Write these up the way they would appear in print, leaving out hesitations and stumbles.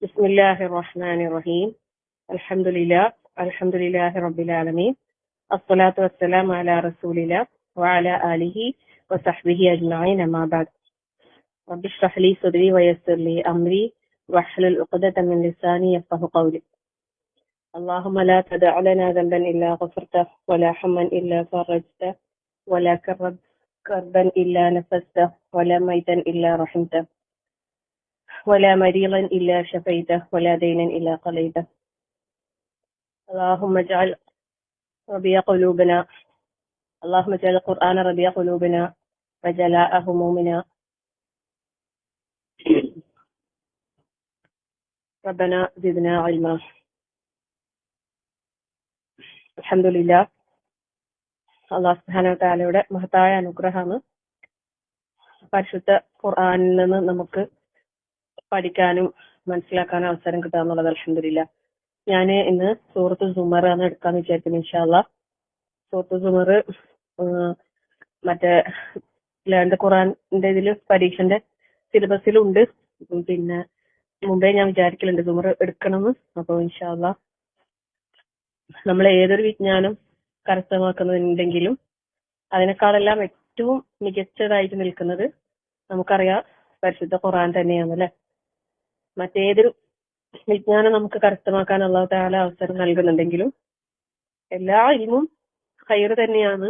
بسم الله الرحمن الرحيم. الحمد لله رب العالمين. الصلاة والسلام على رسول الله وعلى آله وصحبه أجمعين. أما بعد. رب اشرح لي صدري ويسر لي أمري واحلل عقدة من لساني يفقهوا قولي. اللهم لا تدع لنا ذنبا إلا غفرته ولا حما إلا فرجته ولا كربا إلا نفسته ولا ميتا إلا رحمته ولا مريضا إلا شفيته ولا دينا إلا قضيته. اللهم اجعل القرآن ربيع قلوبنا وجلاء همومنا. ربنا زدنا علما. അൽഹംദുലില്ലാ, അല്ലാഹു സുബ്ഹാനഹു വ തആലയുടെ മഹത്തായ അനുഗ്രഹമാണ് പരിശുദ്ധ ഖുർആനിൽ നിന്ന് നമുക്ക് പഠിക്കാനും മനസ്സിലാക്കാനും അവസരം കിട്ടുക എന്നുള്ളത്. അൽഹംദുലില്ലാ, ഞാൻ ഇന്ന് സൂറത്തുൽ സുമർ ആണ് എടുക്കാന്ന് വിചാരിക്കുന്നത്. ഇൻഷാ അല്ലാഹ് സൂറത്തുൽ സുമർ മറ്റേ ലേൺഡ് ഖുർആന്റെ ഇതിൽ പരീക്ഷന്റെ സിലബസിലുണ്ട്. പിന്നെ മുമ്പേ ഞാൻ വിചാരിക്കലുണ്ട് സുമർ എടുക്കണമെന്ന്. അപ്പോൾ ഇൻഷാ അല്ലാഹ് നമ്മൾ ഏതൊരു വിജ്ഞാനം കരസ്ഥമാക്കുന്നുണ്ടെങ്കിലും അതിനേക്കാളെല്ലാം ഏറ്റവും മികച്ചതായിട്ട് നിൽക്കുന്നത് നമുക്കറിയാം പരിശുദ്ധ ഖുർആൻ തന്നെയാണ് അല്ലെ. മറ്റേതൊരു വിജ്ഞാനം നമുക്ക് കരസ്ഥമാക്കാൻ അല്ലാഹു തആല അവസരം നൽകുന്നുണ്ടെങ്കിലും എല്ലാ ഇൽമും ഖൈറ് തന്നെയാണ്.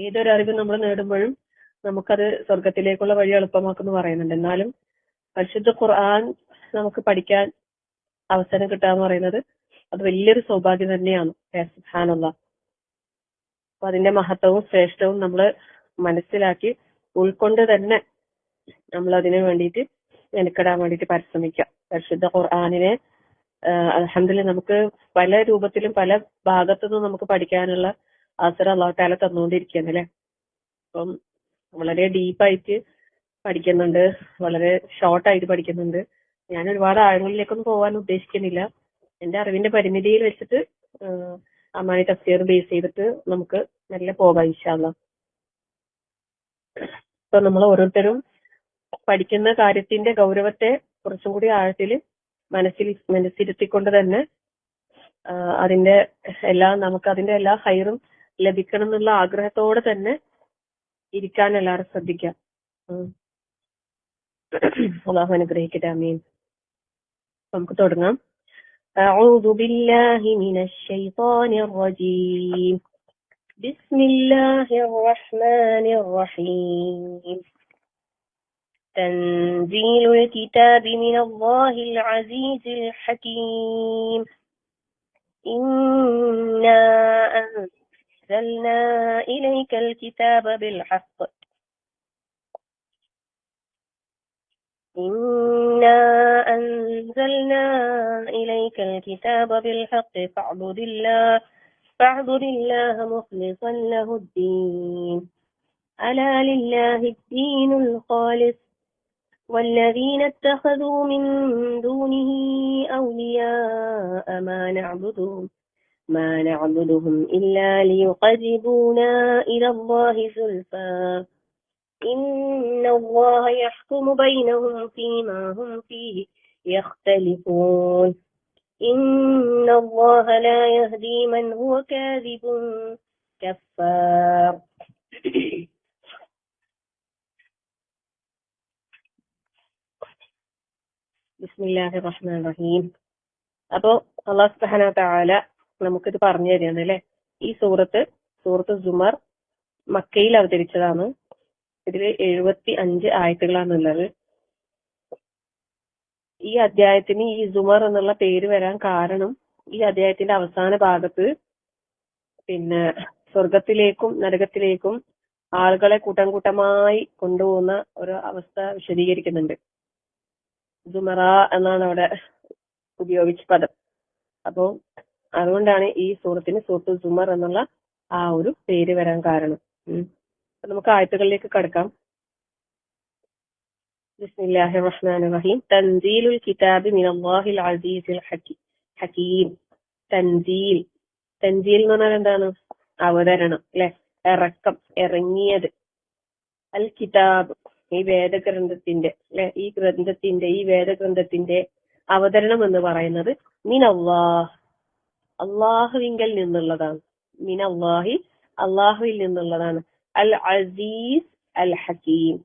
ഏതൊരു അറിവ് നമ്മൾ നേടുമ്പോഴും നമുക്കത് സ്വർഗത്തിലേക്കുള്ള വഴി എളുപ്പമാക്കുന്നു പറയുന്നുണ്ട്. എന്നാലും പരിശുദ്ധ ഖുർആൻ നമുക്ക് പഠിക്കാൻ അവസരം കിട്ടുക എന്ന് പറയുന്നത് അത് വലിയൊരു സൗഭാഗ്യം തന്നെയാണ്. സുബ്ഹാനല്ലാഹ്. അപ്പൊ അതിന്റെ മഹത്വവും ശ്രേഷ്ഠവും നമ്മൾ മനസ്സിലാക്കി ഉൾക്കൊണ്ട് തന്നെ നമ്മൾ അതിനു വേണ്ടിയിട്ട് മെനക്കെടാൻ വേണ്ടിയിട്ട് പരിശ്രമിക്കാം. പരിശുദ്ധ ഖുർആനിനെ അൽഹംദുലില്ലാഹ് നമുക്ക് പല രൂപത്തിലും പല ഭാഗത്തുനിന്നും നമുക്ക് പഠിക്കാനുള്ള അവസരം അല്ലാഹു തആല തന്നുകൊണ്ടിരിക്കുകയാണ് അല്ലെ. അപ്പം വളരെ ഡീപ്പായിട്ട് പഠിക്കുന്നുണ്ട്, വളരെ ഷോർട്ടായിട്ട് പഠിക്കുന്നുണ്ട്. ഞാൻ ഒരുപാട് ആഴങ്ങളിലേക്കൊന്നും പോകാൻ ഉദ്ദേശിക്കുന്നില്ല. എന്റെ അറിവിന്റെ പരിമിതിയിൽ വെച്ചിട്ട് അമാനി തഫ്സീർ ബേസ് ചെയ്തിട്ട് നമുക്ക് നല്ല പോകാം ഇൻഷാ അല്ലാഹ്. ഇപ്പൊ നമ്മൾ ഓരോരുത്തരും പഠിക്കുന്ന കാര്യത്തിന്റെ ഗൗരവത്തെ കുറച്ചും കൂടി ആഴത്തിൽ മനസ്സിരുത്തിക്കൊണ്ട് തന്നെ അതിന്റെ നമുക്ക് അതിന്റെ എല്ലാ ഹൈറും ലഭിക്കണം എന്നുള്ള ആഗ്രഹത്തോടെ തന്നെ ഇരിക്കാൻ എല്ലാവരും ശ്രദ്ധിക്കാം. അല്ലാഹു അനുഗ്രഹിക്കട്ടെ. ആമീൻ. നമുക്ക് തുടങ്ങാം. أعوذ بالله من الشيطان الرجيم. بسم الله الرحمن الرحيم. تنزيل الكتاب من الله العزيز الحكيم. إنا أنزلنا إليك الكتاب بالحق. إنا أنزلنا إليك الكتاب بالحق فاعبد الله مخلصا له الدين. ألا لله الدين الخالص والذين اتخذوا من دونه أولياء ما نعبدهم إلا ليقربونا إلى الله زلفى إن الله يحكم بينهم فيما هم فيه يختلفون. إن الله لا يهدي من هو كاذب كفار. ബിസ്മില്ലാഹിർ റഹ്മാനിർ റഹീം. അപ്പോ അല്ലാഹു സുബ്ഹാനഹു വ തആല നമുക്കിത് പറഞ്ഞു തരികയാണ് അല്ലെ. ഈ സൂറത്ത് സുമർ മക്കയിൽ അവതരിച്ചതാണ്. ഇതില് 75 ആയത്തുകളാണുള്ളത്. ഈ അധ്യായത്തിന് ഈ സുമർ എന്നുള്ള പേര് വരാൻ കാരണം ഈ അധ്യായത്തിന്റെ അവസാന ഭാഗത്ത് പിന്നെ സ്വർഗത്തിലേക്കും നരകത്തിലേക്കും ആളുകളെ കൂട്ടം കൂട്ടമായി കൊണ്ടുപോകുന്ന ഒരു അവസ്ഥ വിശദീകരിക്കുന്നുണ്ട്. സുമറ എന്നാണ് അവിടെ ഉപയോഗിച്ച പദം. അപ്പോ അതുകൊണ്ടാണ് ഈ സൂറത്തിന് സൂറത്ത് സുമർ എന്നുള്ള ആ ഒരു പേര് വരാൻ കാരണം. നമുക്ക് ആയത്തുകളിലേക്ക് കടക്കാം. ബിസ്മില്ലാഹിർ റഹ്മാനിർ റഹീം. തൻസീലുൽ കിതാബി മിനല്ലാഹിൽ അസീസിൽ ഹകീം. തൻസീൽ എന്ന് പറഞ്ഞാൽ എന്താണ്? അവതരണം അല്ലെ, ഇറക്കം, ഇറങ്ങിയത്. അൽ കിതാബ് ഈ വേദഗ്രന്ഥത്തിന്റെ ഈ വേദഗ്രന്ഥത്തിന്റെ അവതരണം എന്ന് പറയുന്നത് മിനല്ലാഹ്, അള്ളാഹുവിങ്കൽ നിന്നുള്ളതാണ്. മിനല്ലാഹി, അള്ളാഹുവിൽ നിന്നുള്ളതാണ്. അൽ അസീസ് അൽ ഹക്കീം,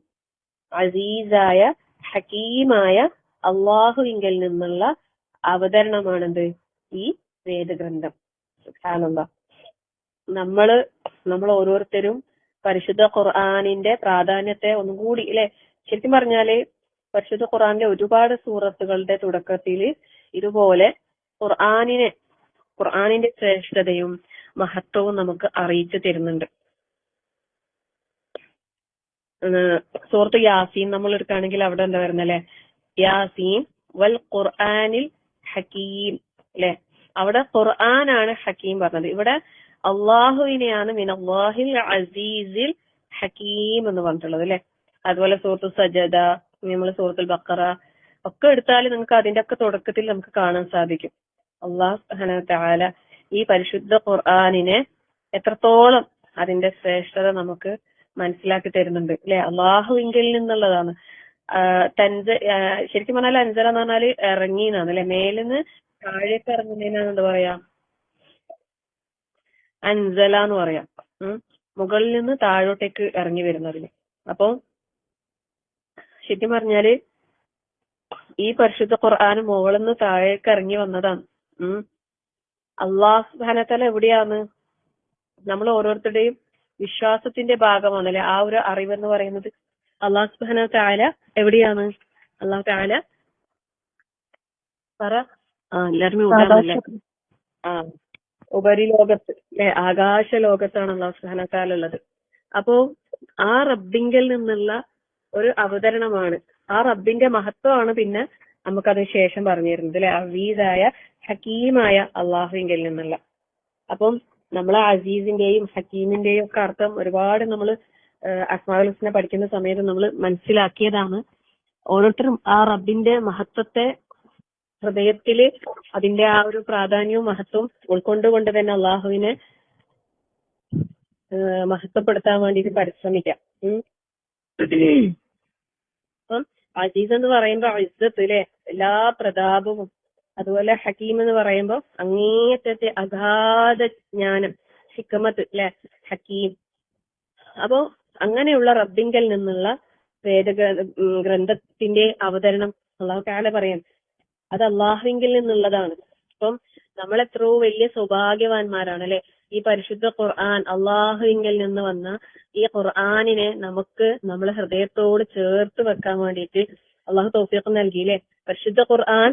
അസീസായ ഹക്കീമായ അള്ളാഹുവിങ്കൽ നിന്നുള്ള അവതരണമാണെന്ത് ഈ വേദഗ്രന്ഥം. സുബ്ഹാനല്ലാഹ്. നമ്മൾ ഓരോരുത്തരും പരിശുദ്ധ ഖുർആനിന്റെ പ്രാധാന്യത്തെ ഒന്നും കൂടി ശരിക്കും പറഞ്ഞാല് പരിശുദ്ധ ഖുർആനിലെ ഒരുപാട് സൂറത്തുകളുടെ തുടക്കത്തിൽ ഇതുപോലെ ഖുർആനിന്റെ ശ്രേഷ്ഠതയും മഹത്വവും നമുക്ക് അറിയിച്ചു തരുന്നുണ്ട്. സൂറത്ത് യാസീൻ നമ്മൾ എടുക്കുകയാണെങ്കിൽ അവിടെ എന്താ വരുന്നല്ലേ, യാസീൻ വൽ ഖുർആനിൽ ഹക്കീം അല്ലെ. അവിടെ ഖുർആനാണ് ഹക്കീം പറഞ്ഞത്. ഇവിടെ അള്ളാഹുവിനെയാണ് മിനല്ലാഹിൽ അസീസിൽ ഹക്കീം എന്ന് പറഞ്ഞിട്ടുള്ളത് അല്ലെ. അതുപോലെ സൂറത്ത് സജദ, നമ്മൾ സൂറത്തുൽ ബഖറ ഒക്കെ എടുത്താൽ നിങ്ങൾക്ക് അതിന്റെ ഒക്കെ തുടക്കത്തിൽ നമുക്ക് കാണാൻ സാധിക്കും അള്ളാഹു സുബ്ഹാനഹു വ തആല ഈ പരിശുദ്ധ ഖുർആനിനെ എത്രത്തോളം അതിന്റെ ശ്രേഷ്ഠത നമുക്ക് മനസ്സിലാക്കി തരുന്നുണ്ട് അല്ലെ. അള്ളാഹുവിങ്കിൽ നിന്നുള്ളതാണ്. ശരിക്കും പറഞ്ഞാൽ അൻസല എന്ന് പറഞ്ഞാല് ഇറങ്ങി എന്നാണ് അല്ലെ. മേലിന്ന് താഴേക്ക് ഇറങ്ങുന്നതിനാണ് എന്താ പറയാ, അൻസല എന്ന് പറയാം. മുകളിൽ നിന്ന് താഴോട്ടേക്ക് ഇറങ്ങി വരുന്നതിന്. അപ്പൊ ശരിക്കും പറഞ്ഞാല് ഈ പരിശുദ്ധ ഖുർആൻ മുകളിൽ നിന്ന് താഴേക്ക് ഇറങ്ങി വന്നതാണ്. അള്ളാഹു സുബ്ഹാനഹു വ തആല എവിടെയാണ്? നമ്മൾ ഓരോരുത്തരുടെയും വിശ്വാസത്തിന്റെ ഭാഗമാണല്ലേ ആ ഒരു അറിവെന്ന് പറയുന്നത്. അള്ളാഹു സുബ്ഹാനഹു വ തആല എവിടെയാണ്? അള്ളാഹു തആല പറ, എല്ലാരും ഊതാണല്ലേ. ഉപരിലോകത്ത് ആകാശ ലോകത്താണ് അള്ളാഹു സുബ്ഹാനഹു വ തആല ഉള്ളത്. അപ്പോ ആ റബ്ബിങ്കിൽ നിന്നുള്ള ഒരു അവതരണമാണ്, ആ റബ്ബിന്റെ മഹത്വമാണ് പിന്നെ നമുക്കതിന് ശേഷം പറഞ്ഞു തരുന്നത് അല്ലെ. അസീസായ ഹക്കീമായ അള്ളാഹുവിങ്കിൽ നിന്നുള്ള. അപ്പം നമ്മൾ അസീസിന്റെയും ഹക്കീമിന്റെയും ഒക്കെ അർത്ഥം ഒരുപാട് നമ്മൾ അസ്മാഉൽ ഹുസ്ന പഠിക്കുന്ന സമയത്ത് നമ്മൾ മനസ്സിലാക്കിയതാണ്. ഓരോരുത്തരും ആ റബ്ബിന്റെ മഹത്വത്തെ ഹൃദയത്തില് അതിന്റെ ആ ഒരു പ്രാധാന്യവും മഹത്വവും ഉൾക്കൊണ്ടുകൊണ്ട് തന്നെ അള്ളാഹുവിനെ മഹത്വപ്പെടുത്താൻ വേണ്ടിയിട്ട് പരിശ്രമിക്കാം. അപ്പം അസീസ് എന്ന് പറയുമ്പോ ഇസ്സത്ത് അല്ലെ, എല്ലാ പ്രതാപവും. അതുപോലെ ഹക്കീം എന്ന് പറയുമ്പോ അങ്ങേയറ്റത്തെ അഗാധ ജ്ഞാനം, ഹിക്മത്ത് അല്ലെ, ഹക്കീം. അപ്പോ അങ്ങനെയുള്ള റബ്ബിങ്കൽ നിന്നുള്ള ഗ്രന്ഥത്തിന്റെ അവതരണം അള്ളാഹു തആല പറയാൻ അത് അള്ളാഹുവിങ്കിൽ നിന്നുള്ളതാണ്. അപ്പം നമ്മൾ എത്രയോ വലിയ സൗഭാഗ്യവാന്മാരാണ് അല്ലെ. ഈ പരിശുദ്ധ ഖുർആൻ അള്ളാഹുവിങ്കിൽ നിന്ന് വന്ന ഈ ഖുർആനിനെ നമുക്ക് നമ്മളെ ഹൃദയത്തോട് ചേർത്ത് വെക്കാൻ വേണ്ടിയിട്ട് അള്ളാഹു തൗഫീഖ് നൽകിയില്ലേ. പരിശുദ്ധ ഖുർആൻ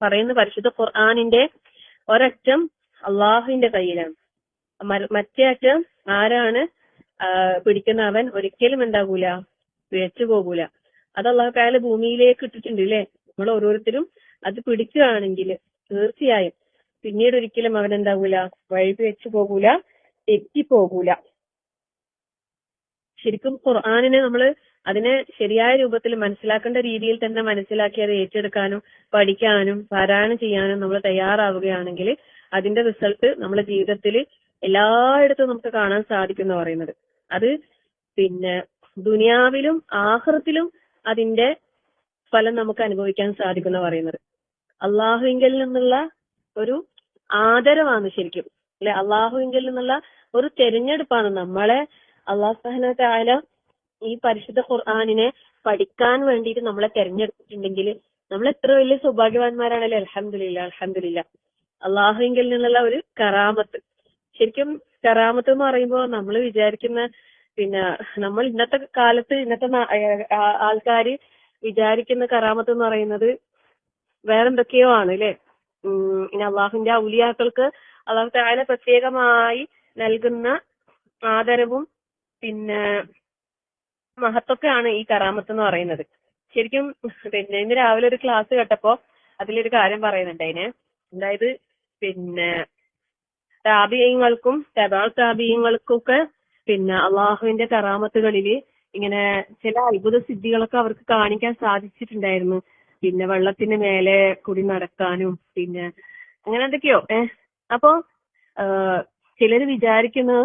പറയുന്ന പരിശുദ്ധ ഖുർആനിന്റെ ഒരറ്റം അള്ളാഹുവിന്റെ കയ്യിലാണ്, മറ്റേ അറ്റം ആരാണ് പിടിക്കുന്നവൻ ഒരിക്കലും എന്താകൂല, പിഴച്ചു പോകൂല. അത് അള്ളാഹു തആല ഭൂമിയിലേക്ക് ഇട്ടിട്ടുണ്ട് അല്ലെ. നമ്മൾ ഓരോരുത്തരും അത് പിടിക്കുകയാണെങ്കിൽ തീർച്ചയായും പിന്നീട് ഒരിക്കലും അവൻ എന്താകൂല, വഴി പിഴച്ചു പോകൂല, തെറ്റിപ്പോകൂല. ശരിക്കും ഖുർആനിനെ നമ്മൾ അതിനെ ശരിയായ രൂപത്തിൽ മനസ്സിലാക്കേണ്ട രീതിയിൽ തന്നെ മനസ്സിലാക്കി അത് ഏറ്റെടുക്കാനും പഠിക്കാനും പാരായണം ചെയ്യാനും നമ്മൾ തയ്യാറാവുകയാണെങ്കിൽ അതിന്റെ റിസൾട്ട് നമ്മുടെ ജീവിതത്തിൽ എല്ലായിടത്തും നമുക്ക് കാണാൻ സാധിക്കും എന്ന് പറയുന്നത്. അത് പിന്നെ ദുനിയാവിലും ആഖിറത്തിലും അതിന്റെ ഫലം നമുക്ക് അനുഭവിക്കാൻ സാധിക്കും എന്ന് പറയുന്നത്. അള്ളാഹുവിങ്കിൽ നിന്നുള്ള ഒരു ആദരവാണ് ശരിക്കും അല്ലെ. അള്ളാഹുവിങ്കിൽ നിന്നുള്ള ഒരു തെരഞ്ഞെടുപ്പാണ്. നമ്മളെ അള്ളാഹു സുബ്ഹാനഹു വ തആല ഈ പരിശുദ്ധ ഖുർആനിനെ പഠിക്കാൻ വേണ്ടിയിട്ട് നമ്മളെ തെരഞ്ഞെടുത്തിട്ടുണ്ടെങ്കിൽ നമ്മൾ എത്ര വലിയ സൗഭാഗ്യവാന്മാരാണല്ലേ. അൽഹംദുലില്ലാ, അൽഹംദുലില്ലാ. അള്ളാഹുവിങ്കിൽ നിന്നുള്ള ഒരു കറാമത്ത്. ശരിക്കും കറാമത്ത് എന്ന് പറയുമ്പോൾ നമ്മൾ വിചാരിക്കുന്ന പിന്നെ നമ്മൾ ഇന്നത്തെ കാലത്ത് ഇന്നത്തെ ആൾക്കാര് വിചാരിക്കുന്ന കറാമത്ത് എന്ന് പറയുന്നത് വേറെന്തൊക്കെയോ ആണ് അല്ലെ. ഇനി അള്ളാഹുവിന്റെ ഔലിയാക്കൾക്ക് അള്ളാഹു തആല പ്രത്യേകമായി നൽകുന്ന ആദരവും പിന്നെ മഹത്വൊക്കെയാണ് ഈ കറാമത്ത് എന്ന് പറയുന്നത്. ശരിക്കും പിന്നെ ഇന്ന് രാവിലെ ഒരു ക്ലാസ് കേട്ടപ്പോ അതിലൊരു കാര്യം പറയുന്നുണ്ട്. അതായത് പിന്നെ താബിഈങ്ങൾക്കും താബിഈങ്ങൾക്കൊക്കെ പിന്നെ അള്ളാഹുവിന്റെ കറാമത്തുകളില് ഇങ്ങനെ ചില അത്ഭുത സിദ്ധികളൊക്കെ അവർക്ക് കാണിക്കാൻ സാധിച്ചിട്ടുണ്ടായിരുന്നു. പിന്നെ വെള്ളത്തിന് മേലെ കൂടി നടക്കാനും പിന്നെ അങ്ങനെ എന്തൊക്കെയോ. അപ്പോ ചിലര് വിചാരിക്കുന്നത്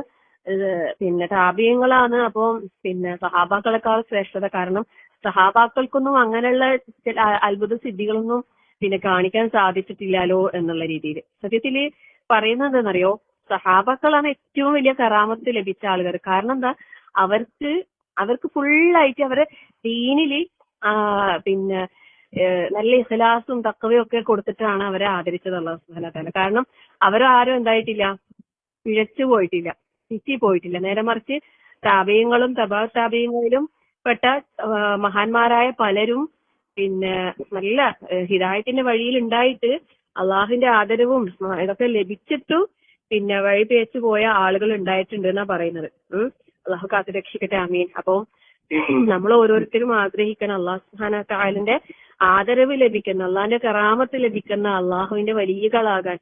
പിന്നെ താബിയങ്ങളാണ് അപ്പൊ പിന്നെ സഹാബാക്കളെക്കാൾ ശ്രേഷ്ഠത. കാരണം സഹാബാക്കൾക്കൊന്നും അങ്ങനെയുള്ള ചില അത്ഭുത സിദ്ധികളൊന്നും പിന്നെ കാണിക്കാൻ സാധിച്ചിട്ടില്ലല്ലോ എന്നുള്ള രീതിയിൽ. സത്യത്തില് പറയുന്നത് എന്താണെന്നറിയോ, സഹാബാക്കളാണ് ഏറ്റവും വലിയ കറാമത്ത് ലഭിച്ച ആളുകൾ. കാരണം എന്താ, അവർക്ക് ഫുള്ളായിട്ട് അവരെ ദീനില് പിന്നെ നല്ല ഇഖ്ലാസും തഖ്വയും ഒക്കെ കൊടുത്തിട്ടാണ് അവരെ ആദരിച്ചത് അല്ലാഹു സുബ്ഹാനഹു വ തആല. കാരണം അവരാരും എന്തായിട്ടില്ല, പിഴച്ചു പോയിട്ടില്ല, തെറ്റി പോയിട്ടില്ല. നേരെ മറിച്ച് താബിഈങ്ങളും തബഅ താബിഈങ്ങളിലും പെട്ട മഹാന്മാരായ പലരും പിന്നെ നല്ല ഹിദായത്തിന്റെ വഴിയിൽ ഉണ്ടായിട്ട് അള്ളാഹുവിന്റെ ആദരവും ഇതൊക്കെ ലഭിച്ചിട്ടു പിന്നെ വഴി പേച്ചു പോയ ആളുകൾ ഉണ്ടായിട്ടുണ്ട് എന്നാ പറയുന്നത്. അള്ളാഹു കാത്തു രക്ഷിക്കട്ടെ, ആമീൻ. അപ്പൊ നമ്മൾ ഓരോരുത്തരും ആഗ്രഹിക്കണം അള്ളാഹു സുബ്ഹാനഹു വ തആലയുടെ ആദരവ് ലഭിക്കുന്ന, അള്ളാഹിന്റെ കറാമത്ത് ലഭിക്കുന്ന അള്ളാഹുവിന്റെ വലിയകളാകാൻ,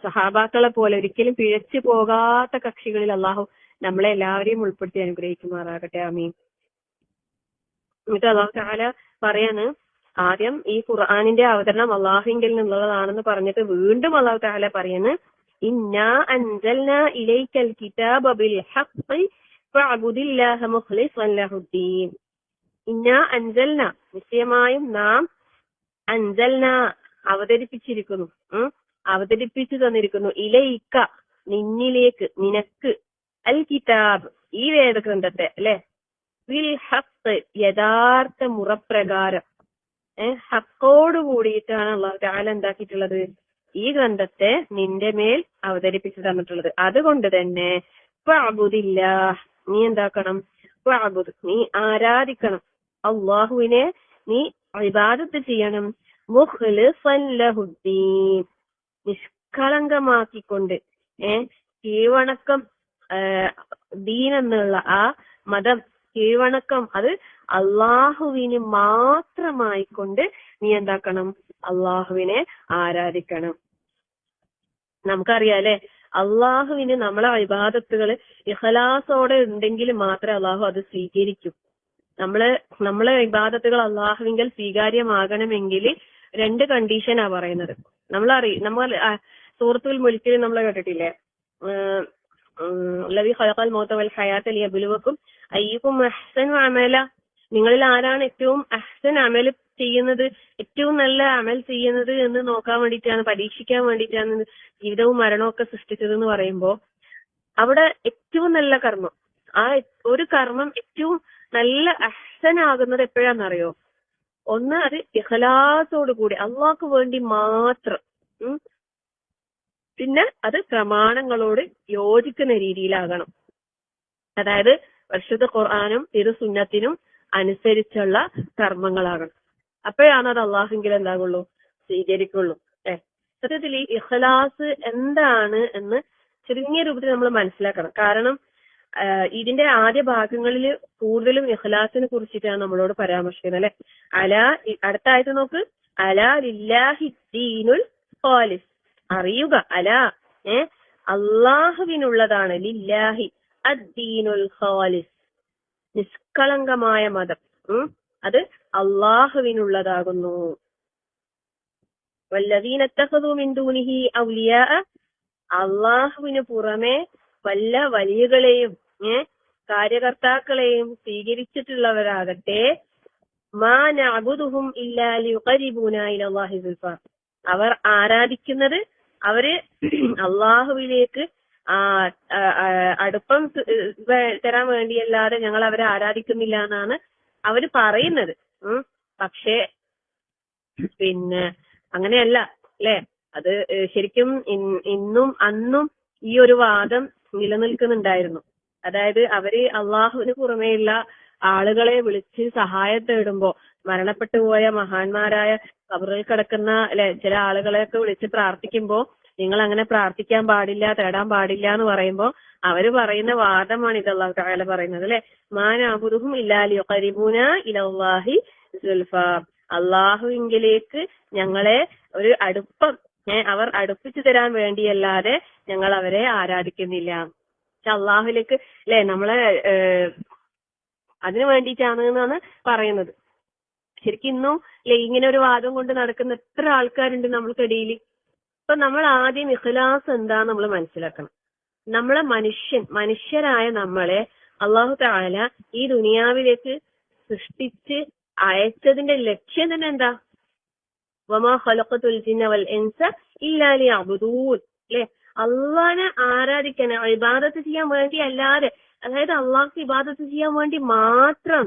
സഹാബാക്കളെ പോലെ ഒരിക്കലും പിഴച്ചു പോകാത്ത കക്ഷികളിൽ അള്ളാഹു നമ്മളെ എല്ലാവരെയും ഉൾപ്പെടുത്തി അനുഗ്രഹിക്കുമാറാകട്ടെ, ആമീൻ. എന്നിട്ട് അള്ളാഹു തആല പറയാണ്, ആദ്യം ഈ ഖുർആനിന്റെ അവതരണം അള്ളാഹുവിങ്കിൽ നിന്നുള്ളതാണെന്ന് പറഞ്ഞിട്ട് വീണ്ടും അള്ളാഹു തആല പറയാണ്, ഇന്നാ അൻസൽനാ ഇലൈക്കൽ കിതാബ ബിൽ ഹഖ് ഫഅബ്ദില്ലാഹ മുഖ്ലിസൻ ലഹുദ്ദീൻ. ഇന്നാ അൻസൽന, നിശ്ചയമായും നാം, അൻസൽന അവതരിപ്പിച്ചിരിക്കുന്നു, അവതരിപ്പിച്ചു തന്നിരിക്കുന്നു, ഇലൈക്ക നിന്നിലേക്ക്, നിനക്ക്, അൽ കിതാബ് ഈ വേദഗ്രന്ഥത്തെ, അല്ലെ, ബിൽ ഹഖ് യഥാർത്ഥ മുറപ്രകാരം, ഹക്കോട് കൂടിയിട്ടാണ് അല്ലാഹു തആല എന്താക്കിയിട്ടുള്ളത്, ഈ ഗ്രന്ഥത്തെ നിന്റെ മേൽ അവതരിപ്പിച്ചു തന്നിട്ടുള്ളത്. അതുകൊണ്ട് തന്നെ ഫഅബ്ദില്ലാഹ്, നീ എന്താക്കണം, ഫഅബ്ദ് നീ ആരാധിക്കണം, അല്ലാഹുവിനെ നീ ഇബാദത്ത് ചെയ്യണം, മുഖ്ലിസൻ ലഹുദ്ദീൻ നിഷ്കളങ്കമാക്കിക്കൊണ്ട്, കീഴ്വണക്കം, ദീൻ എന്നുള്ള ആ മതം, കീഴ്വണക്കം അത് അള്ളാഹുവിന് മാത്രമായിക്കൊണ്ട് നീ എന്താക്കണം, അള്ളാഹുവിനെ ആരാധിക്കണം. നമുക്കറിയാലേ, അള്ളാഹുവിന് നമ്മളെ ഇബാദത്തുകൾ ഇഖ്ലാസോടെ ഉണ്ടെങ്കിൽ മാത്രമേ അള്ളാഹു അത് സ്വീകരിക്കൂ. നമ്മളെ ഇബാദത്തുകൾ അള്ളാഹുവിങ്കൽ സ്വീകാര്യമാകണമെങ്കിൽ 2 കണ്ടീഷനാ പറയുന്നത്. നമ്മൾ സൂറത്തുൽ മുൽക്കിൽ നമ്മൾ കേട്ടിട്ടില്ലേ, ലദീ ഖലഖൽ മൗത വൽ ഹയാത ലിയബ്ലുവക്കും അയ്യുക്കും അഹ്സനു അമല. നിങ്ങളിൽ ആരാണ് ഏറ്റവും അഹ്സൻ അമൽ ചെയ്യുന്നത്, ഏറ്റവും നല്ല അമൽ ചെയ്യുന്നത് എന്ന് നോക്കാൻ വേണ്ടിയിട്ടാണ്, പരീക്ഷിക്കാൻ വേണ്ടിയിട്ടാണ് ജീവിതവും മരണവും ഒക്കെ സൃഷ്ടിച്ചത് എന്ന് പറയുമ്പോ, അവിടെ ഏറ്റവും നല്ല കർമ്മം, ആ ഒരു കർമ്മം ഏറ്റവും നല്ല അഹ്സനാകുന്നത് എപ്പോഴാണെന്നറിയോ, ഒന്ന് അത് ഇഖ്ലാസോട് കൂടി അള്ളാഹ്ക്ക് വേണ്ടി മാത്രം, പിന്നെ അത് പ്രമാണങ്ങളോട് യോജിക്കുന്ന രീതിയിലാകണം. അതായത് പരിശുദ്ധ ഖുർആനും തിരുസുന്നത്തിനും അനുസരിച്ചുള്ള കർമ്മങ്ങളാകണം. അപ്പോഴാണ് അത് അള്ളാഹുവിൽ എന്താകുള്ളൂ, സ്വീകരിക്കുള്ളൂ. സത്യത്തിൽ ഈ ഇഖ്ലാസ് എന്താണ് എന്ന് ചുരുങ്ങിയ രൂപത്തിൽ നമ്മൾ മനസ്സിലാക്കണം. കാരണം ഇതിന്റെ ആദ്യ ഭാഗങ്ങളിൽ കൂടുതലും ഇഖ്ലാസിനെ കുറിച്ചിട്ടാണ് നമ്മളോട് പരാമർശിക്കുന്നത്, അല്ലെ. അടുത്ത ആയത്ത് നോക്ക്, അലാ ലില്ലാഹി ദീനുൽ ഖാലിസ്, അറിയുക, അലാ അള്ളാഹുവിനുള്ളതാണ്, ലില്ലാഹി അദ്ദീനുൽ ഖാലിസ് നിഷ്കളങ്കമായ മതം, അത് അള്ളാഹുവിനുള്ളതാകുന്നു. വല്ലദീന ഇത്തഖദൂ മിൻ ദൂനിഹി ഔലിയാ, അള്ളാഹുവിന് പുറമെ വല്ല വലിയകളെയും കാര്യകർത്താക്കളെയും സ്വീകരിച്ചിട്ടുള്ളവരാകട്ടെ, മാ നഅബുദുഹും ഇല്ലാ ലിയുഖരിബൂനാ ഇലല്ലാഹി സുൽഫ, അവർ ആരാധിക്കുന്നത് അവര് അള്ളാഹുവിലേക്ക് അടുപ്പം തരാൻ വേണ്ടിയല്ലാതെ ഞങ്ങൾ അവരെ ആരാധിക്കുന്നില്ല എന്നാണ് അവര് പറയുന്നത്. പക്ഷേ പിന്നെ അങ്ങനെയല്ല, അല്ലെ. അത് ശരിക്കും ഇന്നും അന്നും ഈ ഒരു വാദം നിലനിൽക്കുന്നുണ്ടായിരുന്നു. അതായത് അവര് അള്ളാഹുവിന് പുറമേയുള്ള ആളുകളെ വിളിച്ച് സഹായം തേടുമ്പോ, മരണപ്പെട്ടു പോയ മഹാന്മാരായ ഖബറിൽ കിടക്കുന്ന ചില ആളുകളെയൊക്കെ വിളിച്ച് പ്രാർത്ഥിക്കുമ്പോ, നിങ്ങൾ അങ്ങനെ പ്രാർത്ഥിക്കാൻ പാടില്ല, തേടാൻ പാടില്ല എന്ന് പറയുമ്പോ അവര് പറയുന്ന വാദമാണ് ഇത് അല്ലാഹു തആല പറയുന്നത്, അല്ലെ. മാ നഅബുദുഹും ഇല്ലാ ലിയുഖരിബൂനാ ഇലല്ലാഹി സുൽഫ, അള്ളാഹുവിങ്കിലേക്ക് ഞങ്ങളെ ഒരു അടുപ്പം അവർ അടുപ്പിച്ചു തരാൻ വേണ്ടിയല്ലാതെ ഞങ്ങൾ അവരെ ആരാധിക്കുന്നില്ല. പക്ഷെ അള്ളാഹുലേക്ക്, അല്ലെ, നമ്മളെ അതിനു വേണ്ടിയിട്ടാണ് എന്നാണ് പറയുന്നത്. ശരിക്കും ഇന്നും ഇങ്ങനെ ഒരു വാദം കൊണ്ട് നടക്കുന്ന എത്ര ആൾക്കാരുണ്ട് നമ്മൾക്കിടയിൽ. അപ്പൊ നമ്മൾ ആദ്യം ഇഖ്ലാസ് എന്താന്ന് നമ്മൾ മനസ്സിലാക്കണം. നമ്മളെ മനുഷ്യരായ നമ്മളെ അള്ളാഹു തആല ഈ ദുനിയാവിലേക്ക് സൃഷ്ടിച്ച് അയച്ചതിന്റെ ലക്ഷ്യം തന്നെ എന്താ? വമാ ഖലഖതുൽ ജിന്ന വൽ ഇൻസ ഇല്ലാ ലിയഅ്ബുദൂൻ. അല്ലെ, അള്ളാനെ ആരാധിക്കാൻ, ഇബാദത്ത് ചെയ്യാൻ വേണ്ടി അല്ലാതെ, അതായത് അള്ളാഹ്ക്ക് ഇബാദത്ത് ചെയ്യാൻ വേണ്ടി മാത്രം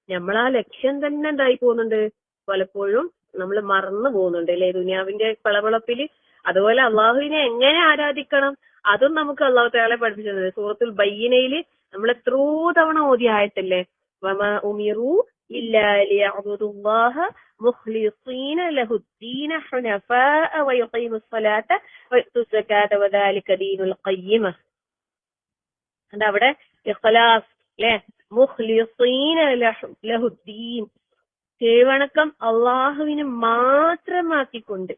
നമ്മളാ ലക്ഷ്യം തന്നെ എന്തായി പോകുന്നുണ്ട്, പലപ്പോഴും നമ്മൾ മറന്നു പോകുന്നുണ്ട് അല്ലെ, ദുനിയാവിന്റെ പളപളപ്പില്. അതുപോലെ അള്ളാഹുവിനെ എങ്ങനെ ആരാധിക്കണം അതും നമുക്ക് അള്ളാഹു തആല പഠിപ്പിച്ചത് സൂറത്തുൽ ബയ്യിനയില് നമ്മൾ എത്രയോ തവണ ഓതിയ ആയത്തല്ലേ, വമാ ഉമിറു ഇല്ലാ ലിയഅ്ബുദുല്ലാഹ മുഖ്ലിസീന ലഹുദ്ദീന ഹുനഫാഅ വയുഖീമുസ് സ്വലാത്ത വയുത്തുസ് സകാത്ത വദാലിക ദീനുൽ ഖയ്യിമ. അവിടെ ഇഖ്ലാസ് അല്ലെ, മുഖ്ലിസീന ലഹുദ്ദീൻ, കീഴ്വണക്കം അള്ളാഹുവിന് മാത്രമാക്കിക്കൊണ്ട്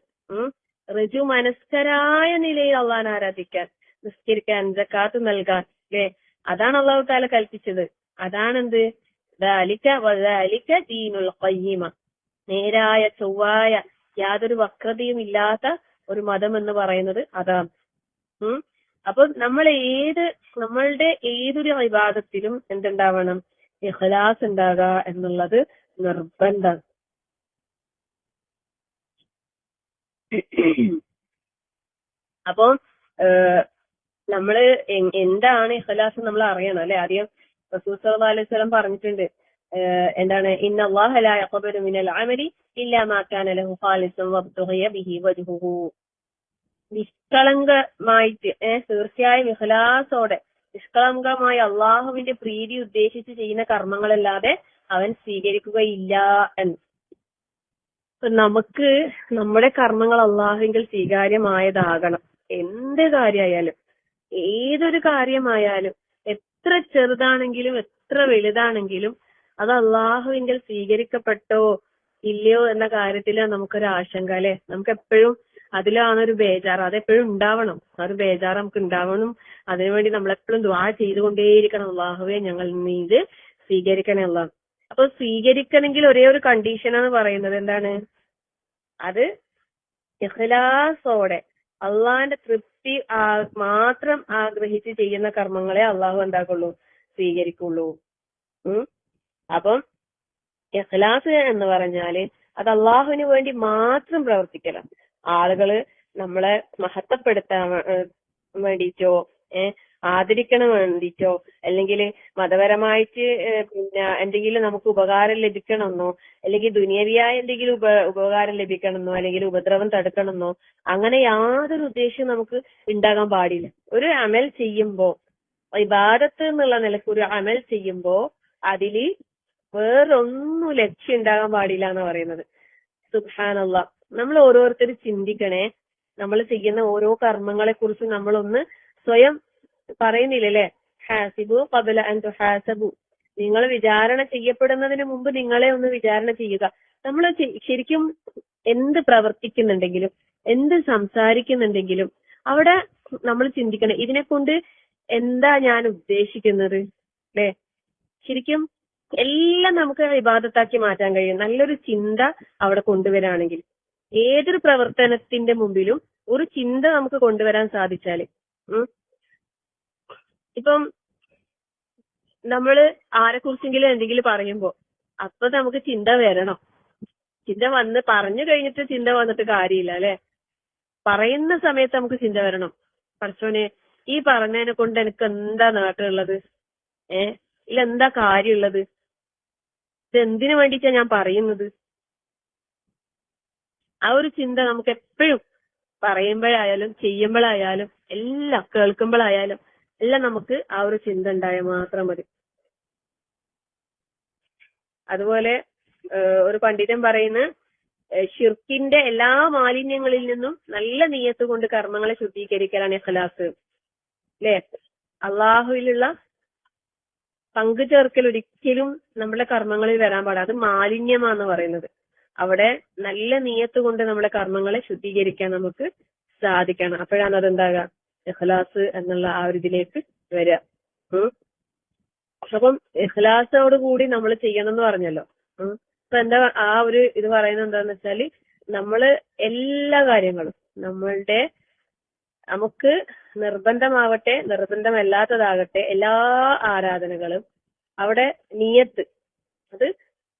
ഋജു മനസ്കരായ നിലയിൽ അള്ളാഹനെ ആരാധിക്കാൻ, നിസ്കരിക്കാൻ, സകാത്ത് നൽകാൻ അല്ലെ, അതാണ് അള്ളാഹു തആല കൽപ്പിച്ചത്. അതാണെന്ത്? ദാലിക വദാലിക ദീനുൽ ഖയ്യിമ, നേരായ ചൊവ്വായ യാതൊരു വക്രതയും ഇല്ലാത്ത ഒരു മതം എന്ന് പറയുന്നത് അതാണ്. അപ്പൊ നമ്മളുടെ ഏതൊരു ഇബാദത്തിലും എന്തുണ്ടാവണം? ഇഖ്ലാസ് ഉണ്ടാകുക എന്നുള്ളത് നിർബന്ധം. അപ്പൊ നമ്മള് എന്താണ് ഇഖ്ലാസ് നമ്മൾ അറിയണം അല്ലെ. ആദ്യം റസൂൽ സല്ലല്ലാഹു അലൈഹി വസല്ലം പറഞ്ഞിട്ടുണ്ട്, എന്താണ്? ഇന്നല്ലാഹ ലാ യഖ്ബലു മിനൽ അമലി ഇല്ലാ മാ കാന ലഹു ഖാലിസൻ വബ്തുഗിയ ബിഹി വജ്ഹുഹു. നിഷ്കളങ്കമായിട്ട് തീർച്ചയായും ഇഖ്ലാസോടെ നിഷ്കളങ്കമായി അള്ളാഹുവിന്റെ പ്രീതി ഉദ്ദേശിച്ച് ചെയ്യുന്ന കർമ്മങ്ങളല്ലാതെ അവൻ സ്വീകരിക്കുകയില്ല എന്ന്. നമുക്ക് നമ്മുടെ കർമ്മങ്ങൾ അള്ളാഹുവിൽ സ്വീകാര്യമായതാകണം. എന്ത് കാര്യമായാലും, ഏതൊരു കാര്യമായാലും, എത്ര ചെറുതാണെങ്കിലും എത്ര വലുതാണെങ്കിലും അത് അള്ളാഹുവിൽ സ്വീകരിക്കപ്പെട്ടോ ഇല്ലയോ എന്ന കാര്യത്തിൽ നമുക്കൊരു ആശങ്ക അല്ലെ. നമുക്ക് എപ്പോഴും അതിലാണ് ഒരു ബേജാറ്, അതെപ്പോഴും ഉണ്ടാവണം. ആ ഒരു ബേജാറ് നമുക്ക് ഉണ്ടാവണം. അതിനുവേണ്ടി നമ്മളെപ്പോഴും ദുആ ചെയ്തുകൊണ്ടേയിരിക്കണം, അള്ളാഹുവേ ഞങ്ങൾ നീ ഇത് സ്വീകരിക്കണേ അല്ലാഹ്. അപ്പൊ സ്വീകരിക്കണമെങ്കിൽ ഒരേ ഒരു കണ്ടീഷനാണ് പറയുന്നത്. എന്താണ് അത്? ഇഖ്ലാസോടെ അള്ളാഹിന്റെ തൃപ്തി മാത്രം ആഗ്രഹിച്ച് ചെയ്യുന്ന കർമ്മങ്ങളെ അള്ളാഹു എന്താക്കുള്ളൂ? സ്വീകരിക്കുള്ളൂ. അപ്പം ഇഖ്ലാസ് എന്ന് പറഞ്ഞാല് അത് അള്ളാഹുവിന് വേണ്ടി മാത്രം പ്രവർത്തിക്കണം. ആളുകള് നമ്മളെ മഹത്വപ്പെടുത്താൻ വേണ്ടിയിട്ടോ ആദരിക്കണം വേണ്ടിയിട്ടോ അല്ലെങ്കിൽ മതപരമായിട്ട് പിന്നെ എന്തെങ്കിലും നമുക്ക് ഉപകാരം ലഭിക്കണമെന്നോ അല്ലെങ്കിൽ ദുനിയവിയായ എന്തെങ്കിലും ഉപകാരം ലഭിക്കണമെന്നോ അല്ലെങ്കിൽ ഉപദ്രവം തടുക്കണമെന്നോ അങ്ങനെ യാതൊരു ഉദ്ദേശവും നമുക്ക് ഉണ്ടാകാൻ പാടില്ല. ഒരു അമൽ ചെയ്യുമ്പോ, ഇബാദത്ത് എന്നുള്ള നിലക്ക് ഒരു അമൽ ചെയ്യുമ്പോ അതില് വേറൊന്നും ലക്ഷ്യം ഉണ്ടാകാൻ പാടില്ല എന്ന് പറയുന്നത്. സുബ്ഹാനല്ലാഹ്. നമ്മൾ ഓരോരുത്തരും ചിന്തിക്കണേ, നമ്മൾ ചെയ്യുന്ന ഓരോ കർമ്മങ്ങളെ കുറിച്ച് നമ്മളൊന്ന് സ്വയം പറയുന്നില്ലല്ലേ? ഹാസിബു ഖബല അൻ തുഹാസബു. നിങ്ങൾ വിചാരണ ചെയ്യപ്പെടുന്നതിന് മുമ്പ് നിങ്ങളെ ഒന്ന് വിചാരണ ചെയ്യുക. നമ്മൾ ശരിക്കും എന്ത് പ്രവർത്തിക്കുന്നുണ്ടെങ്കിലും എന്ത് സംസാരിക്കുന്നുണ്ടെങ്കിലും അവിടെ നമ്മൾ ചിന്തിക്കണം, ഇതിനെ കൊണ്ട് എന്താ ഞാൻ ഉദ്ദേശിക്കുന്നത് അല്ലെ. ശരിക്കും എല്ലാം നമുക്ക് ഇബാദത്താക്കി മാറ്റാൻ കഴിയും നല്ലൊരു ചിന്ത അവിടെ കൊണ്ടുവരാണെങ്കിൽ. ഏതൊരു പ്രവർത്തനത്തിന്റെ മുമ്പിലും ഒരു ചിന്ത നമുക്ക് കൊണ്ടുവരാൻ സാധിച്ചാല്, ഇപ്പം നമ്മള് ആരെക്കുറിച്ചെങ്കിലും എന്തെങ്കിലും പറയുമ്പോ അപ്പൊ നമുക്ക് ചിന്ത വരണം. ചിന്ത വന്ന് പറഞ്ഞു കഴിഞ്ഞിട്ട് ചിന്ത വന്നിട്ട് കാര്യമില്ല അല്ലെ. പറയുന്ന സമയത്ത് നമുക്ക് ചിന്ത വരണം, പടച്ചോനെ ഈ പറഞ്ഞതിനെ കൊണ്ട് എനിക്ക് എന്താ നേട്ടമുള്ളത്, ഇതിലെന്താ കാര്യമുള്ളത്, ഇത് എന്തിനു വേണ്ടിയിട്ടാ ഞാൻ പറയുന്നത്. ആ ഒരു ചിന്ത നമുക്ക് എപ്പോഴും പറയുമ്പോഴായാലും ചെയ്യുമ്പോഴായാലും എല്ലാം കേൾക്കുമ്പോഴായാലും എല്ലാം നമുക്ക് ആ ഒരു ചിന്ത ഉണ്ടായാൽ മാത്രം മതി. അതുപോലെ ഒരു പണ്ഡിതൻ പറയുന്ന ഷിർക്കിന്റെ എല്ലാ മാലിന്യങ്ങളിൽ നിന്നും നല്ല നിയ്യത്ത് കൊണ്ട് കർമ്മങ്ങളെ ശുദ്ധീകരിക്കലാണ് ഇഖ്ലാസ് അല്ലെ. അള്ളാഹുവിലുള്ള പങ്കു ചേർക്കൽ ഒരിക്കലും നമ്മുടെ കർമ്മങ്ങളിൽ വരാൻ പാടില്ല. അത് മാലിന്യമാണെന്ന് പറയുന്നത്. അവിടെ നല്ല നിയ്യത്ത് കൊണ്ട് നമ്മുടെ കർമ്മങ്ങളെ ശുദ്ധീകരിക്കാൻ നമുക്ക് സാധിക്കണം. അപ്പോഴാണ് അതെന്താകുക? ഇഖ്ലാസ് എന്നുള്ള ആ ഒരു ഇതിലേക്ക് വരിക. അപ്പം ഇഖ്ലാസോട് കൂടി നമ്മൾ ചെയ്യണം എന്ന് പറഞ്ഞല്ലോ. അപ്പൊ എന്താ ആ ഒരു ഇത് പറയുന്നത് എന്താന്ന് വെച്ചാല്, നമ്മള് എല്ലാ കാര്യങ്ങളും നമ്മളുടെ നമുക്ക് നിർബന്ധമാവട്ടെ നിർബന്ധമല്ലാത്തതാകട്ടെ എല്ലാ ആരാധനകളും അവിടെ നിയത്ത് അത്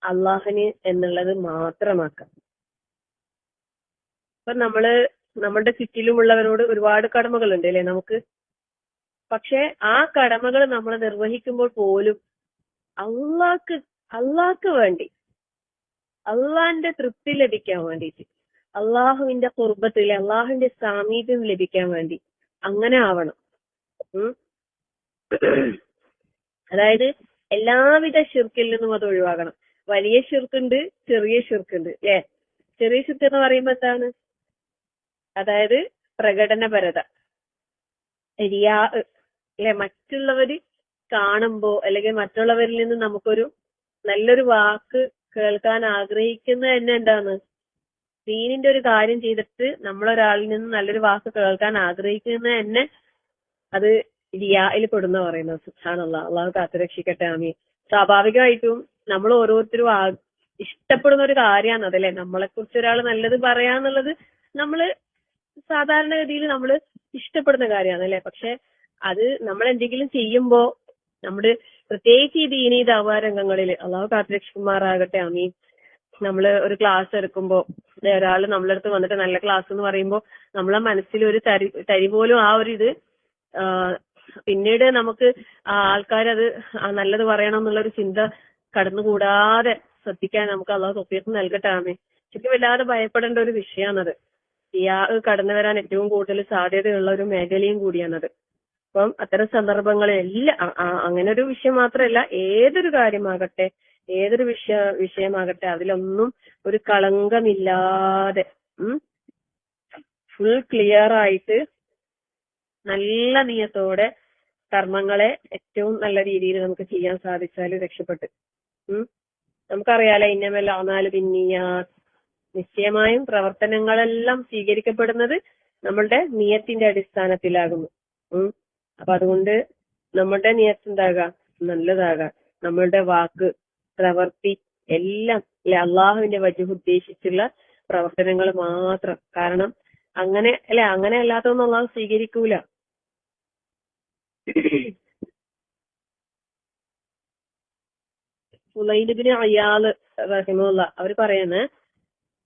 അള്ളാഹുന് എന്നുള്ളത് മാത്രമാക്കാം. ഇപ്പൊ നമ്മുടെ ചുറ്റിലുമുള്ളവരോട് ഒരുപാട് കടമകളുണ്ട് അല്ലെ നമുക്ക്. പക്ഷെ ആ കടമകൾ നമ്മൾ നിർവഹിക്കുമ്പോൾ പോലും അള്ളാഹ്ക്ക് വേണ്ടി, അള്ളാഹിന്റെ തൃപ്തി ലഭിക്കാൻ വേണ്ടിയിട്ട്, അള്ളാഹുവിന്റെ കുർബത്തിൽ അള്ളാഹുവിന്റെ സാമീപ്യം ലഭിക്കാൻ വേണ്ടി അങ്ങനെ ആവണം. അതായത് എല്ലാവിധ ശിർക്കിൽ നിന്നും അത് ഒഴിവാകണം. വലിയ ശിർക്കുണ്ട്, ചെറിയ ശിർക്കുണ്ട് അല്ലെ. ചെറിയ ശിർക്ക് എന്ന് പറയുമ്പോ എന്താണ്? അതായത് പ്രകടനപരത, റിയാ അല്ലെ. മറ്റുള്ളവര് കാണുമ്പോ അല്ലെങ്കിൽ മറ്റുള്ളവരിൽ നിന്ന് നമുക്കൊരു നല്ലൊരു വാക്ക് കേൾക്കാൻ ആഗ്രഹിക്കുന്നത് തന്നെ എന്താണ്? ദീനിന്റെ ഒരു കാര്യം ചെയ്തിട്ട് നമ്മളൊരാളിൽ നിന്ന് നല്ലൊരു വാക്ക് കേൾക്കാൻ ആഗ്രഹിക്കുന്നത് തന്നെ അത് റിയായിൽ പെടുന്ന പറയുന്നത്. സുബ്ഹാനല്ലാഹ്, അള്ളാഹു കാത്തുരക്ഷിക്കട്ടെ. ആമീൻ. സ്വാഭാവികമായിട്ടും നമ്മൾ ഓരോരുത്തരും ഇഷ്ടപ്പെടുന്ന ഒരു കാര്യമാണ് അതല്ലേ. നമ്മളെ കുറിച്ച് ഒരാൾ നല്ലത് പറയാന്നുള്ളത് നമ്മള് സാധാരണഗതിയിൽ നമ്മൾ ഇഷ്ടപ്പെടുന്ന കാര്യമാണ് അല്ലെ. പക്ഷെ അത് നമ്മൾ എന്തെങ്കിലും ചെയ്യുമ്പോ നമ്മുടെ പ്രത്യേകിച്ച് ഈ ദീനീ ദഅവാ രംഗങ്ങളിൽ അള്ളാഹു കാത്തുരക്ഷിക്കുമാറാകട്ടെ. ആമീൻ. നമ്മള് ഒരു ക്ലാസ് എടുക്കുമ്പോ ഒരാൾ നമ്മളെ അടുത്ത് വന്നിട്ട് നല്ല ക്ലാസ് എന്ന് പറയുമ്പോ നമ്മളെ മനസ്സിൽ ഒരു തരി പോലും ആ ഒരു ഇത് പിന്നീട് നമുക്ക് ആൾക്കാരത് നല്ലത് പറയണം എന്നുള്ളൊരു ചിന്ത കടന്നുകൂടാതെ ശ്രദ്ധിക്കാൻ നമുക്ക് അള്ളാഹു തൗഫീഖ് നൽകട്ടെ. ആമീൻ. ശരിക്കും വല്ലാതെ ഭയപ്പെടേണ്ട ഒരു വിഷയമാണത്. കടന്നു വരാൻ ഏറ്റവും കൂടുതൽ സാധ്യതയുള്ള ഒരു മേഖലയും കൂടിയാണത്. അപ്പം അത്തരം സന്ദർഭങ്ങളിൽ അങ്ങനെ ഒരു വിഷയം മാത്രമല്ല, ഏതൊരു കാര്യമാകട്ടെ, ഏതൊരു വിഷയമാകട്ടെ, അതിലൊന്നും ഒരു കളങ്കമില്ലാതെ ഫുൾ ക്ലിയർ ആയിട്ട് നല്ല നിയത്തോടെ കർമ്മങ്ങളെ ഏറ്റവും നല്ല രീതിയിൽ നമുക്ക് ചെയ്യാൻ സാധിച്ചാൽ രക്ഷപ്പെട്ട്. നമുക്കറിയാലോ, ഇന്നമൽ അഅ്മാലു ബിന്നിയാത്ത്, നിശ്ചയമായും പ്രവർത്തനങ്ങളെല്ലാം സ്വീകരിക്കപ്പെടുന്നത് നമ്മളുടെ നിയത്തിന്റെ അടിസ്ഥാനത്തിലാകുന്നു. അപ്പൊ അതുകൊണ്ട് നമ്മുടെ നിയത്ത് എന്താകാ? നല്ലതാകാം. നമ്മളുടെ വാക്ക്, പ്രവൃത്തി എല്ലാം അള്ളാഹുവിന്റെ വജ്ഹ് ഉദ്ദേശിച്ചുള്ള പ്രവർത്തനങ്ങൾ മാത്രം. കാരണം അങ്ങനെ അല്ലാത്തൊന്നും അള്ളാഹു സ്വീകരിക്കൂല. ഫുളൈൽ ഇബ്നു അയ്യാദ് റഹിമഹുല്ലാഹ് അവർ പറയുന്നത്,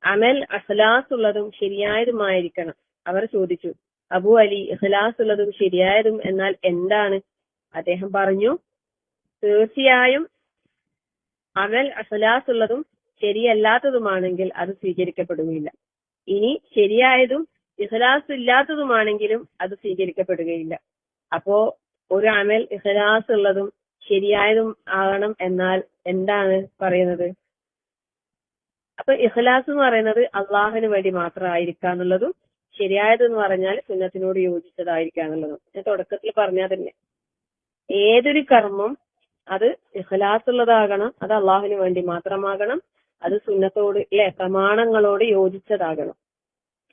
അമൽ ഇഖ്ലാസ് ഉള്ളതും ശരിയായതുമായിരിക്കണം. അവർ ചോദിച്ചു, അബു അലി, ഇഖ്ലാസ് ഉള്ളതും ശരിയായതും എന്നാൽ എന്താണ്? അദ്ദേഹം പറഞ്ഞു, തീർച്ചയായും അമൽ ഇഖ്ലാസ് ഉള്ളതും ശരിയല്ലാത്തതുമാണെങ്കിൽ അത് സ്വീകരിക്കപ്പെടുകയില്ല. ഇനി ശരിയായതും ഇഖ്ലാസ് ഇല്ലാത്തതുമാണെങ്കിലും അത് സ്വീകരിക്കപ്പെടുകയില്ല. അപ്പോ ഒരു അമൽ ഇഖ്ലാസ് ഉള്ളതും ശരിയായതും ആകണം എന്നാൽ എന്താണ് പറയുന്നത്? അപ്പൊ ഇഖ്ലാസ് എന്ന് പറയുന്നത് അള്ളാഹുവിന് വേണ്ടി മാത്രമായിരിക്കാന്നുള്ളതും ശരിയായതെന്ന് പറഞ്ഞാൽ സുന്നത്തിനോട് യോജിച്ചതായിരിക്കാന്നുള്ളതും ഞാൻ തുടക്കത്തിൽ പറഞ്ഞാൽ തന്നെ ഏതൊരു കർമ്മം അത് ഇഖ്ലാസ് ഉള്ളതാകണം, അത് അള്ളാഹുവിന് വേണ്ടി മാത്രമാകണം, അത് സുന്നത്തോട് പ്രമാണങ്ങളോട് യോജിച്ചതാകണം.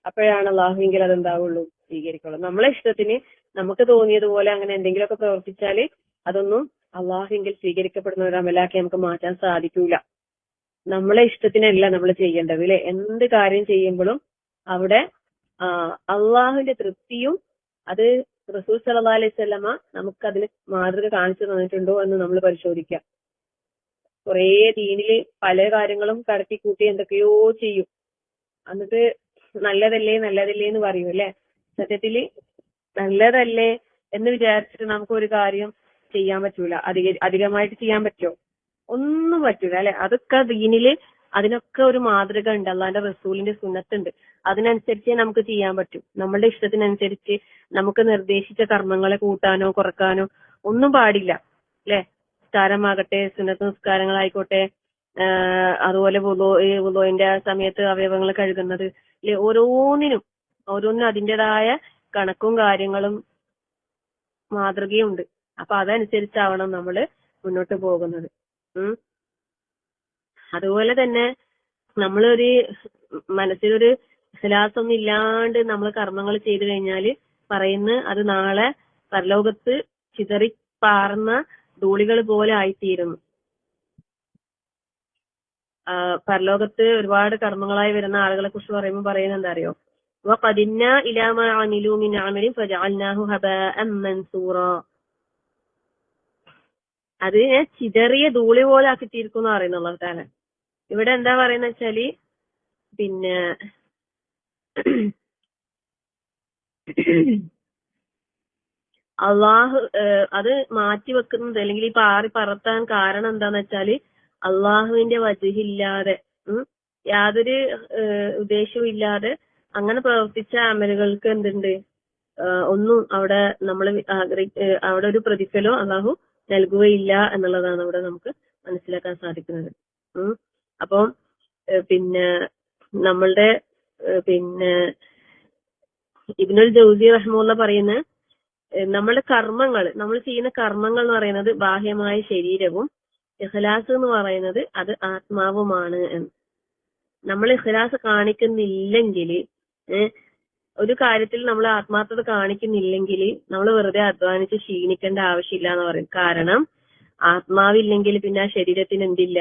അപ്പോഴാണ് അള്ളാഹുവിങ്കിൽ അതെന്താവുള്ളൂ, സ്വീകരിക്കുള്ളൂ. നമ്മളെ ഇഷ്ടത്തിന് നമുക്ക് തോന്നിയതുപോലെ അങ്ങനെ എന്തെങ്കിലുമൊക്കെ പ്രവർത്തിച്ചാല് അതൊന്നും അള്ളാഹുവിങ്കിൽ സ്വീകരിക്കപ്പെടുന്ന ഒരു അമലാക്കി നമുക്ക് മാറ്റാൻ സാധിക്കൂല. നമ്മളെ ഇഷ്ടത്തിനല്ല നമ്മൾ ചെയ്യേണ്ടത് അല്ലെ. എന്ത് കാര്യം ചെയ്യുമ്പോഴും അവിടെ അള്ളാഹുവിന്റെ തൃപ്തിയും അത് റസൂൽ സല്ലല്ലാഹു അലൈഹി വസല്ലമ നമുക്ക് അതിന് മാതൃക കാണിച്ചു തന്നിട്ടുണ്ടോ എന്ന് നമ്മൾ പരിശോധിക്കാം. കുറേ ദീനില് പല കാര്യങ്ങളും കടത്തിക്കൂട്ടി എന്തൊക്കെയോ ചെയ്യും, എന്നിട്ട് നല്ലതല്ലേ എന്ന് പറയും അല്ലെ. സത്യത്തില് നല്ലതല്ലേ എന്ന് വിചാരിച്ചിട്ട് നമുക്ക് ഒരു കാര്യം ചെയ്യാൻ പറ്റൂല. അധികമായിട്ട് ചെയ്യാൻ പറ്റുമോ? ഒന്നും പറ്റൂല അല്ലെ. അതൊക്കെ ദീനില് അതിനൊക്കെ ഒരു മാതൃക ഉണ്ട്, അള്ളാന്റെ റസൂലിന്റെ സുന്നത്തുണ്ട്. അതിനനുസരിച്ചേ നമുക്ക് ചെയ്യാൻ പറ്റും. നമ്മളുടെ ഇഷ്ടത്തിനനുസരിച്ച് നമുക്ക് നിർദ്ദേശിച്ച കർമ്മങ്ങളെ കൂട്ടാനോ കുറക്കാനോ ഒന്നും പാടില്ല അല്ലെ. നിസ്കാരമാകട്ടെ, സുന്നത്ത് നിസ്കാരങ്ങളായിക്കോട്ടെ, അതുപോലെ വുളൂഇന്റെ സമയത്ത് അവയവങ്ങൾ കഴുകുന്നത് അല്ലെ, ഓരോന്നിനും അതിൻ്റെതായ കണക്കും കാര്യങ്ങളും മാതൃകയുണ്ട്. അപ്പൊ അതനുസരിച്ചാവണം നമ്മള് മുന്നോട്ട് പോകുന്നത്. അതുപോലെ തന്നെ നമ്മളൊരു മനസ്സിലൊരു ഇഖ്ലാസൊന്നും ഇല്ലാണ്ട് നമ്മൾ കർമ്മങ്ങൾ ചെയ്തു കഴിഞ്ഞാല് പറയുന്ന അത് നാളെ പരലോകത്ത് ചിതറി പാറുന്ന ധൂളികൾ പോലെ ആയിത്തീരുന്നു. പരലോകത്ത് ഒരുപാട് കർമ്മങ്ങളായി വരുന്ന ആളുകളെ കുറിച്ച് പറയുമ്പോൾ പറയുന്നത് എന്താ അറിയോ? وقدمنا إلى ما عملوا من عمل فجعلناه هباء منثورا. അതിനെ ചിതറിയ ധൂളി പോലെ ആക്കിത്തീർക്കും എന്ന് പറയുന്നു അല്ലാഹു തആല. ഇവിടെ എന്താ പറയുന്ന വെച്ചാല് പിന്നെ അള്ളാഹു അത് മാറ്റി വെക്കുന്നത് അല്ലെങ്കിൽ ഈ പാറി പറത്താൻ കാരണം എന്താന്ന് വെച്ചാല് അള്ളാഹുവിന്റെ വജഹില്ലാതെ യാതൊരു ഉദ്ദേശവും ഇല്ലാതെ അങ്ങനെ പ്രവർത്തിച്ച അമലുകൾക്ക് എന്തുണ്ട്, ഒന്നും അവിടെ നമ്മൾ അവിടെ ഒരു പ്രതിഫലം അള്ളാഹു നൽകുകയില്ല എന്നുള്ളതാണ് അവിടെ നമുക്ക് മനസ്സിലാക്കാൻ സാധിക്കുന്നത്. അപ്പം പിന്നെ നമ്മളുടെ പിന്നെ ഇബ്നുൽ ജൗസി റഹ്മത്തുള്ളാഹി പറയുന്ന നമ്മളുടെ കർമ്മങ്ങൾ, നമ്മൾ ചെയ്യുന്ന കർമ്മങ്ങൾ എന്ന് പറയുന്നത് ബാഹ്യമായ ശരീരവും ഇഖ്ലാസ് എന്ന് പറയുന്നത് അത് ആത്മാവുമാണ് എന്ന്. നമ്മൾ ഇഖ്ലാസ് കാണിക്കുന്നില്ലെങ്കിൽ, ഒരു കാര്യത്തിൽ നമ്മൾ ആത്മാർത്ഥത കാണിക്കുന്നില്ലെങ്കിൽ നമ്മൾ വെറുതെ അധ്വാനിച്ച് ക്ഷീണിക്കേണ്ട ആവശ്യമില്ല എന്ന് പറയും. കാരണം ആത്മാവില്ലെങ്കിൽ പിന്നെ ആ ശരീരത്തിന് എന്തില്ല,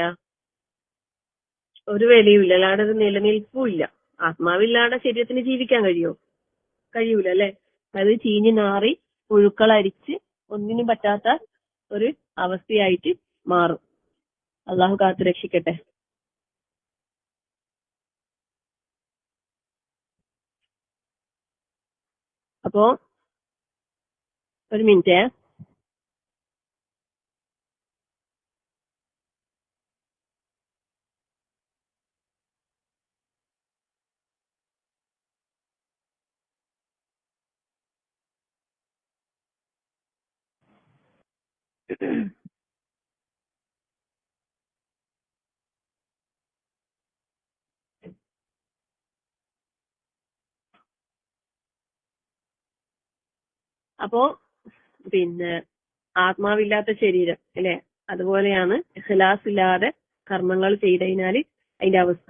ഒരു വിലയുമില്ല, അല്ലാതെ ഒരു നിലനിൽപ്പും ഇല്ല. ആത്മാവില്ലാതെ ശരീരത്തിന് ജീവിക്കാൻ കഴിയൂല അല്ലെ? അത് ചീഞ്ഞു നാറി പുഴുക്കളരിച്ച് ഒന്നിനും പറ്റാത്ത ഒരു അവസ്ഥയായിട്ട് മാറും. അള്ളാഹു കാത്തു രക്ഷിക്കട്ടെ. അപ്പോ ഒരു മിനിറ്റ്. അപ്പോ പിന്നെ ആത്മാവില്ലാത്ത ശരീരം അല്ലെ, അതുപോലെയാണ് ഇഖ്ലാസ് ഇല്ലാതെ കർമ്മങ്ങൾ ചെയ്ത് കഴിഞ്ഞാല് അതിന്റെ അവസ്ഥ,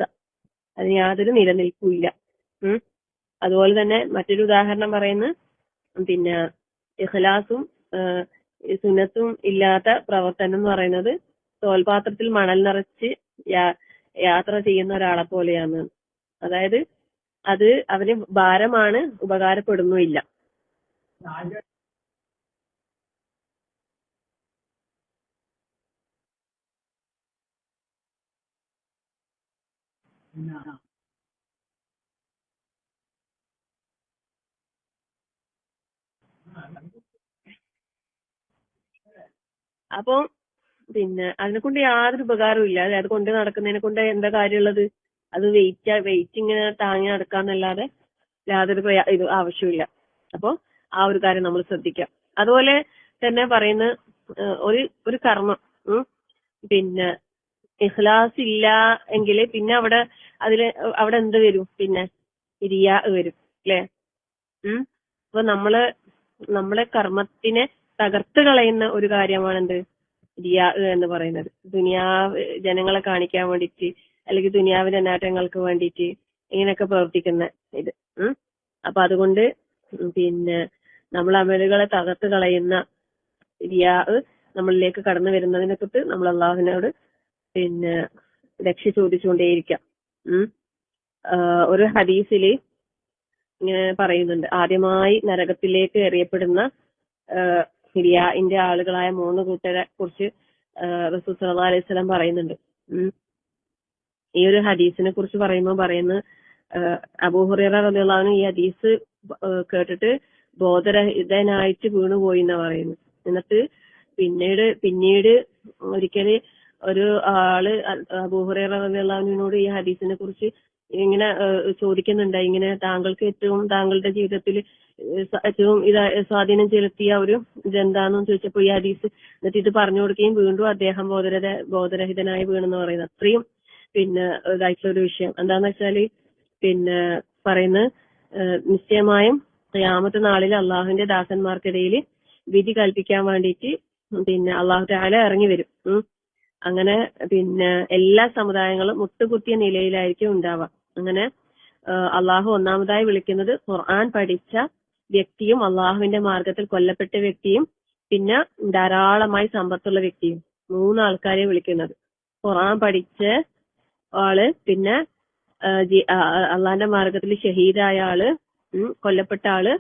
അതിന് യാതൊരു നിലനിൽപ്പില്ല. അതുപോലെ തന്നെ മറ്റൊരു ഉദാഹരണം പറയുന്നത് പിന്നെ ഇഖ്ലാസും സുന്നത്തും ഇല്ലാത്ത പ്രവർത്തനം എന്ന് പറയുന്നത് തോൽപാത്രത്തിൽ മണൽ നിറച്ച് യാത്ര ചെയ്യുന്ന ഒരാളെ പോലെയാണ്. അതായത് അത് അവന് ഭാരമാണ്, ഉപകാരപ്പെടുന്നുമില്ല. അപ്പൊ പിന്നെ അതിനെ കൊണ്ട് യാതൊരു ഉപകാരവും ഇല്ല അല്ലെ. അത് കൊണ്ട് നടക്കുന്നതിനെ കൊണ്ട് എന്താ കാര്യമുള്ളത്? അത് വെയിറ്റ് ഇങ്ങനെ താങ്ങി നടക്കാന്നല്ലാതെ യാതൊരു ഇത് ആവശ്യമില്ല. അപ്പൊ ആ ഒരു കാര്യം നമ്മൾ ശ്രദ്ധിക്കാം. അതുപോലെ തന്നെ പറയുന്ന ഒരു കർമ്മം പിന്നെ ഇഖ്ലാസ് ഇല്ല എങ്കിൽ പിന്നെ അവിടെ എന്ത് വരും? പിന്നെ റിയാ വരും അല്ലെ. അപ്പൊ നമ്മളെ കർമ്മത്തിനെ തകർത്ത് കളയുന്ന ഒരു കാര്യമാണ് എന്ത്? റിയാ എന്ന് പറയുന്നത്. ജനങ്ങളെ കാണിക്കാൻ വേണ്ടിയിട്ട് അല്ലെങ്കിൽ ദുനിയാവിന്റെ നേട്ടങ്ങൾക്ക് വേണ്ടിയിട്ട് ഇങ്ങനെയൊക്കെ പ്രവർത്തിക്കുന്ന ഇത്. അപ്പൊ അതുകൊണ്ട് പിന്നെ നമ്മൾ അമലുകളെ തകർത്ത് കളയുന്ന റിയാ നമ്മളിലേക്ക് കടന്നു വരുന്നതിനെ തൊട്ട് നമ്മൾ അള്ളാഹുവിനോട് പിന്നെ രക്ഷ ചോദിച്ചുകൊണ്ടേയിരിക്കാം. ഒരു ഹദീസില് ഇങ്ങനെ പറയുന്നുണ്ട്, ആദ്യമായി നരകത്തിലേക്ക് എറിയപ്പെടുന്ന റിയാഇന്റെ ആളുകളായ 3 കൂട്ടരെ കുറിച്ച് റസൂൽ സല്ലല്ലാഹു അലൈഹി വസല്ലം പറയുന്നുണ്ട്. ഈ ഒരു ഹദീസിനെ കുറിച്ച് പറയുന്നത് അബൂ ഹുറൈറ റളിയല്ലാഹു അൻഹു ഈ ഹദീസ് കേട്ടിട്ട് ബോധരഹിതനായിട്ട് വീണുപോയി എന്നാ പറയുന്നത്. എന്നിട്ട് പിന്നീട് ഒരിക്കല് ഒരു ആള് അബൂ ഹുറൈറ റളിയല്ലാഹു അൻഹുവിനോട് ഈ ഹദീസിനെ കുറിച്ച് ഇങ്ങനെ ചോദിക്കുന്നുണ്ട്, ഇങ്ങനെ താങ്കൾക്ക് താങ്കളുടെ ജീവിതത്തിൽ ഏറ്റവും സ്വാധീനം ചെലുത്തിയ ഒരു ഇതെന്താന്ന് ചോദിച്ചപ്പോ ഈ ഹദീസ്, എന്നിട്ട് ഇത് പറഞ്ഞു കൊടുക്കുകയും വീണ്ടും അദ്ദേഹം ബോധരഹിതനായി വീണെന്ന് പറയുന്നത്. അത്രയും പിന്നെ ഇതായിട്ടുള്ള ഒരു വിഷയം എന്താന്ന് വെച്ചാല് പിന്നെ പറയുന്നത്, നിശ്ചയമായും ഖിയാമത്ത് നാളിൽ അള്ളാഹുവിന്റെ ദാസന്മാർക്കിടയിൽ വിധി കൽപ്പിക്കാൻ വേണ്ടിയിട്ട് പിന്നെ അള്ളാഹു തആല ഇറങ്ങി വരും. അങ്ങനെ പിന്നെ എല്ലാ സമുദായങ്ങളും മുട്ടുകുത്തിയ നിലയിലായിരിക്കും ഉണ്ടാവുക. അങ്ങനെ അള്ളാഹു ഒന്നാമതായി വിളിക്കുന്നത് ഖുർആൻ പഠിച്ച വ്യക്തിയും അള്ളാഹുവിന്റെ മാർഗത്തിൽ കൊല്ലപ്പെട്ട വ്യക്തിയും പിന്നെ ധാരാളമായി സമ്പത്തുള്ള വ്യക്തിയും, 3 ആൾക്കാരെ വിളിക്കുന്നത്. ഖുർആൻ പഠിച്ച ആള്, പിന്നെ അള്ളാന്റെ മാർഗത്തിൽ ഷഹീദായ ആള്, കൊല്ലപ്പെട്ട ആള്,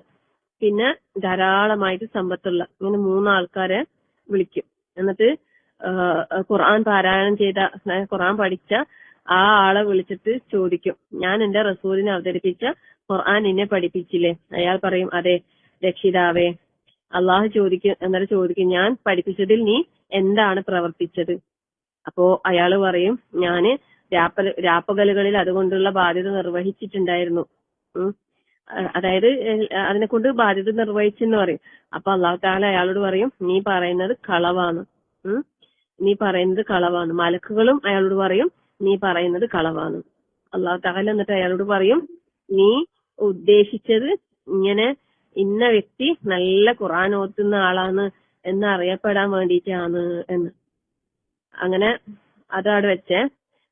പിന്നെ ധാരാളമായിട്ട് സമ്പത്തുള്ള, ഇങ്ങനെ 3 ആൾക്കാരെ വിളിക്കും. എന്നിട്ട് ഖുർആൻ പാരായണം ചെയ്ത, ഖുർആൻ പഠിച്ച ആ ആളെ വിളിച്ചിട്ട് ചോദിക്കും, ഞാൻ എന്റെ റസൂലിനെ അവതരിപ്പിച്ച ഖുർആൻ നിന്നെ പഠിപ്പിച്ചില്ലേ? അയാൾ പറയും, അതെ രക്ഷിതാവേ. അള്ളാഹു ചോദിക്കും, ഞാൻ പഠിപ്പിച്ചതിൽ നീ എന്താണ് പ്രവർത്തിച്ചത്? അപ്പോ അയാള് പറയും, ഞാന് രാപ്പകലുകളിൽ അതുകൊണ്ടുള്ള ബാധ്യത നിർവഹിച്ചിട്ടുണ്ടായിരുന്നു. അതായത് അതിനെ കൊണ്ട് ബാധ്യത നിർവഹിച്ചെന്ന് പറയും. അപ്പൊ അള്ളാഹു തആല അയാളോട് പറയും, നീ പറയുന്നത് കളവാണ്. നീ പറയുന്നത് കളവാണ്. മലക്കുകളും അയാളോട് പറയും, നീ പറയുന്നത് കളവാണ്. അള്ളാഹു തആല എന്നിട്ട് അയാളോട് പറയും, നീ ഉദ്ദേശിച്ചത് ഇങ്ങനെ ഇന്ന വ്യക്തി നല്ല ഖുർആൻ ഓതുന്ന ആളാണ് എന്ന് അറിയപ്പെടാൻ വേണ്ടിയിട്ടാണ് എന്ന്. അങ്ങനെ അതവിടെ വെച്ചേ.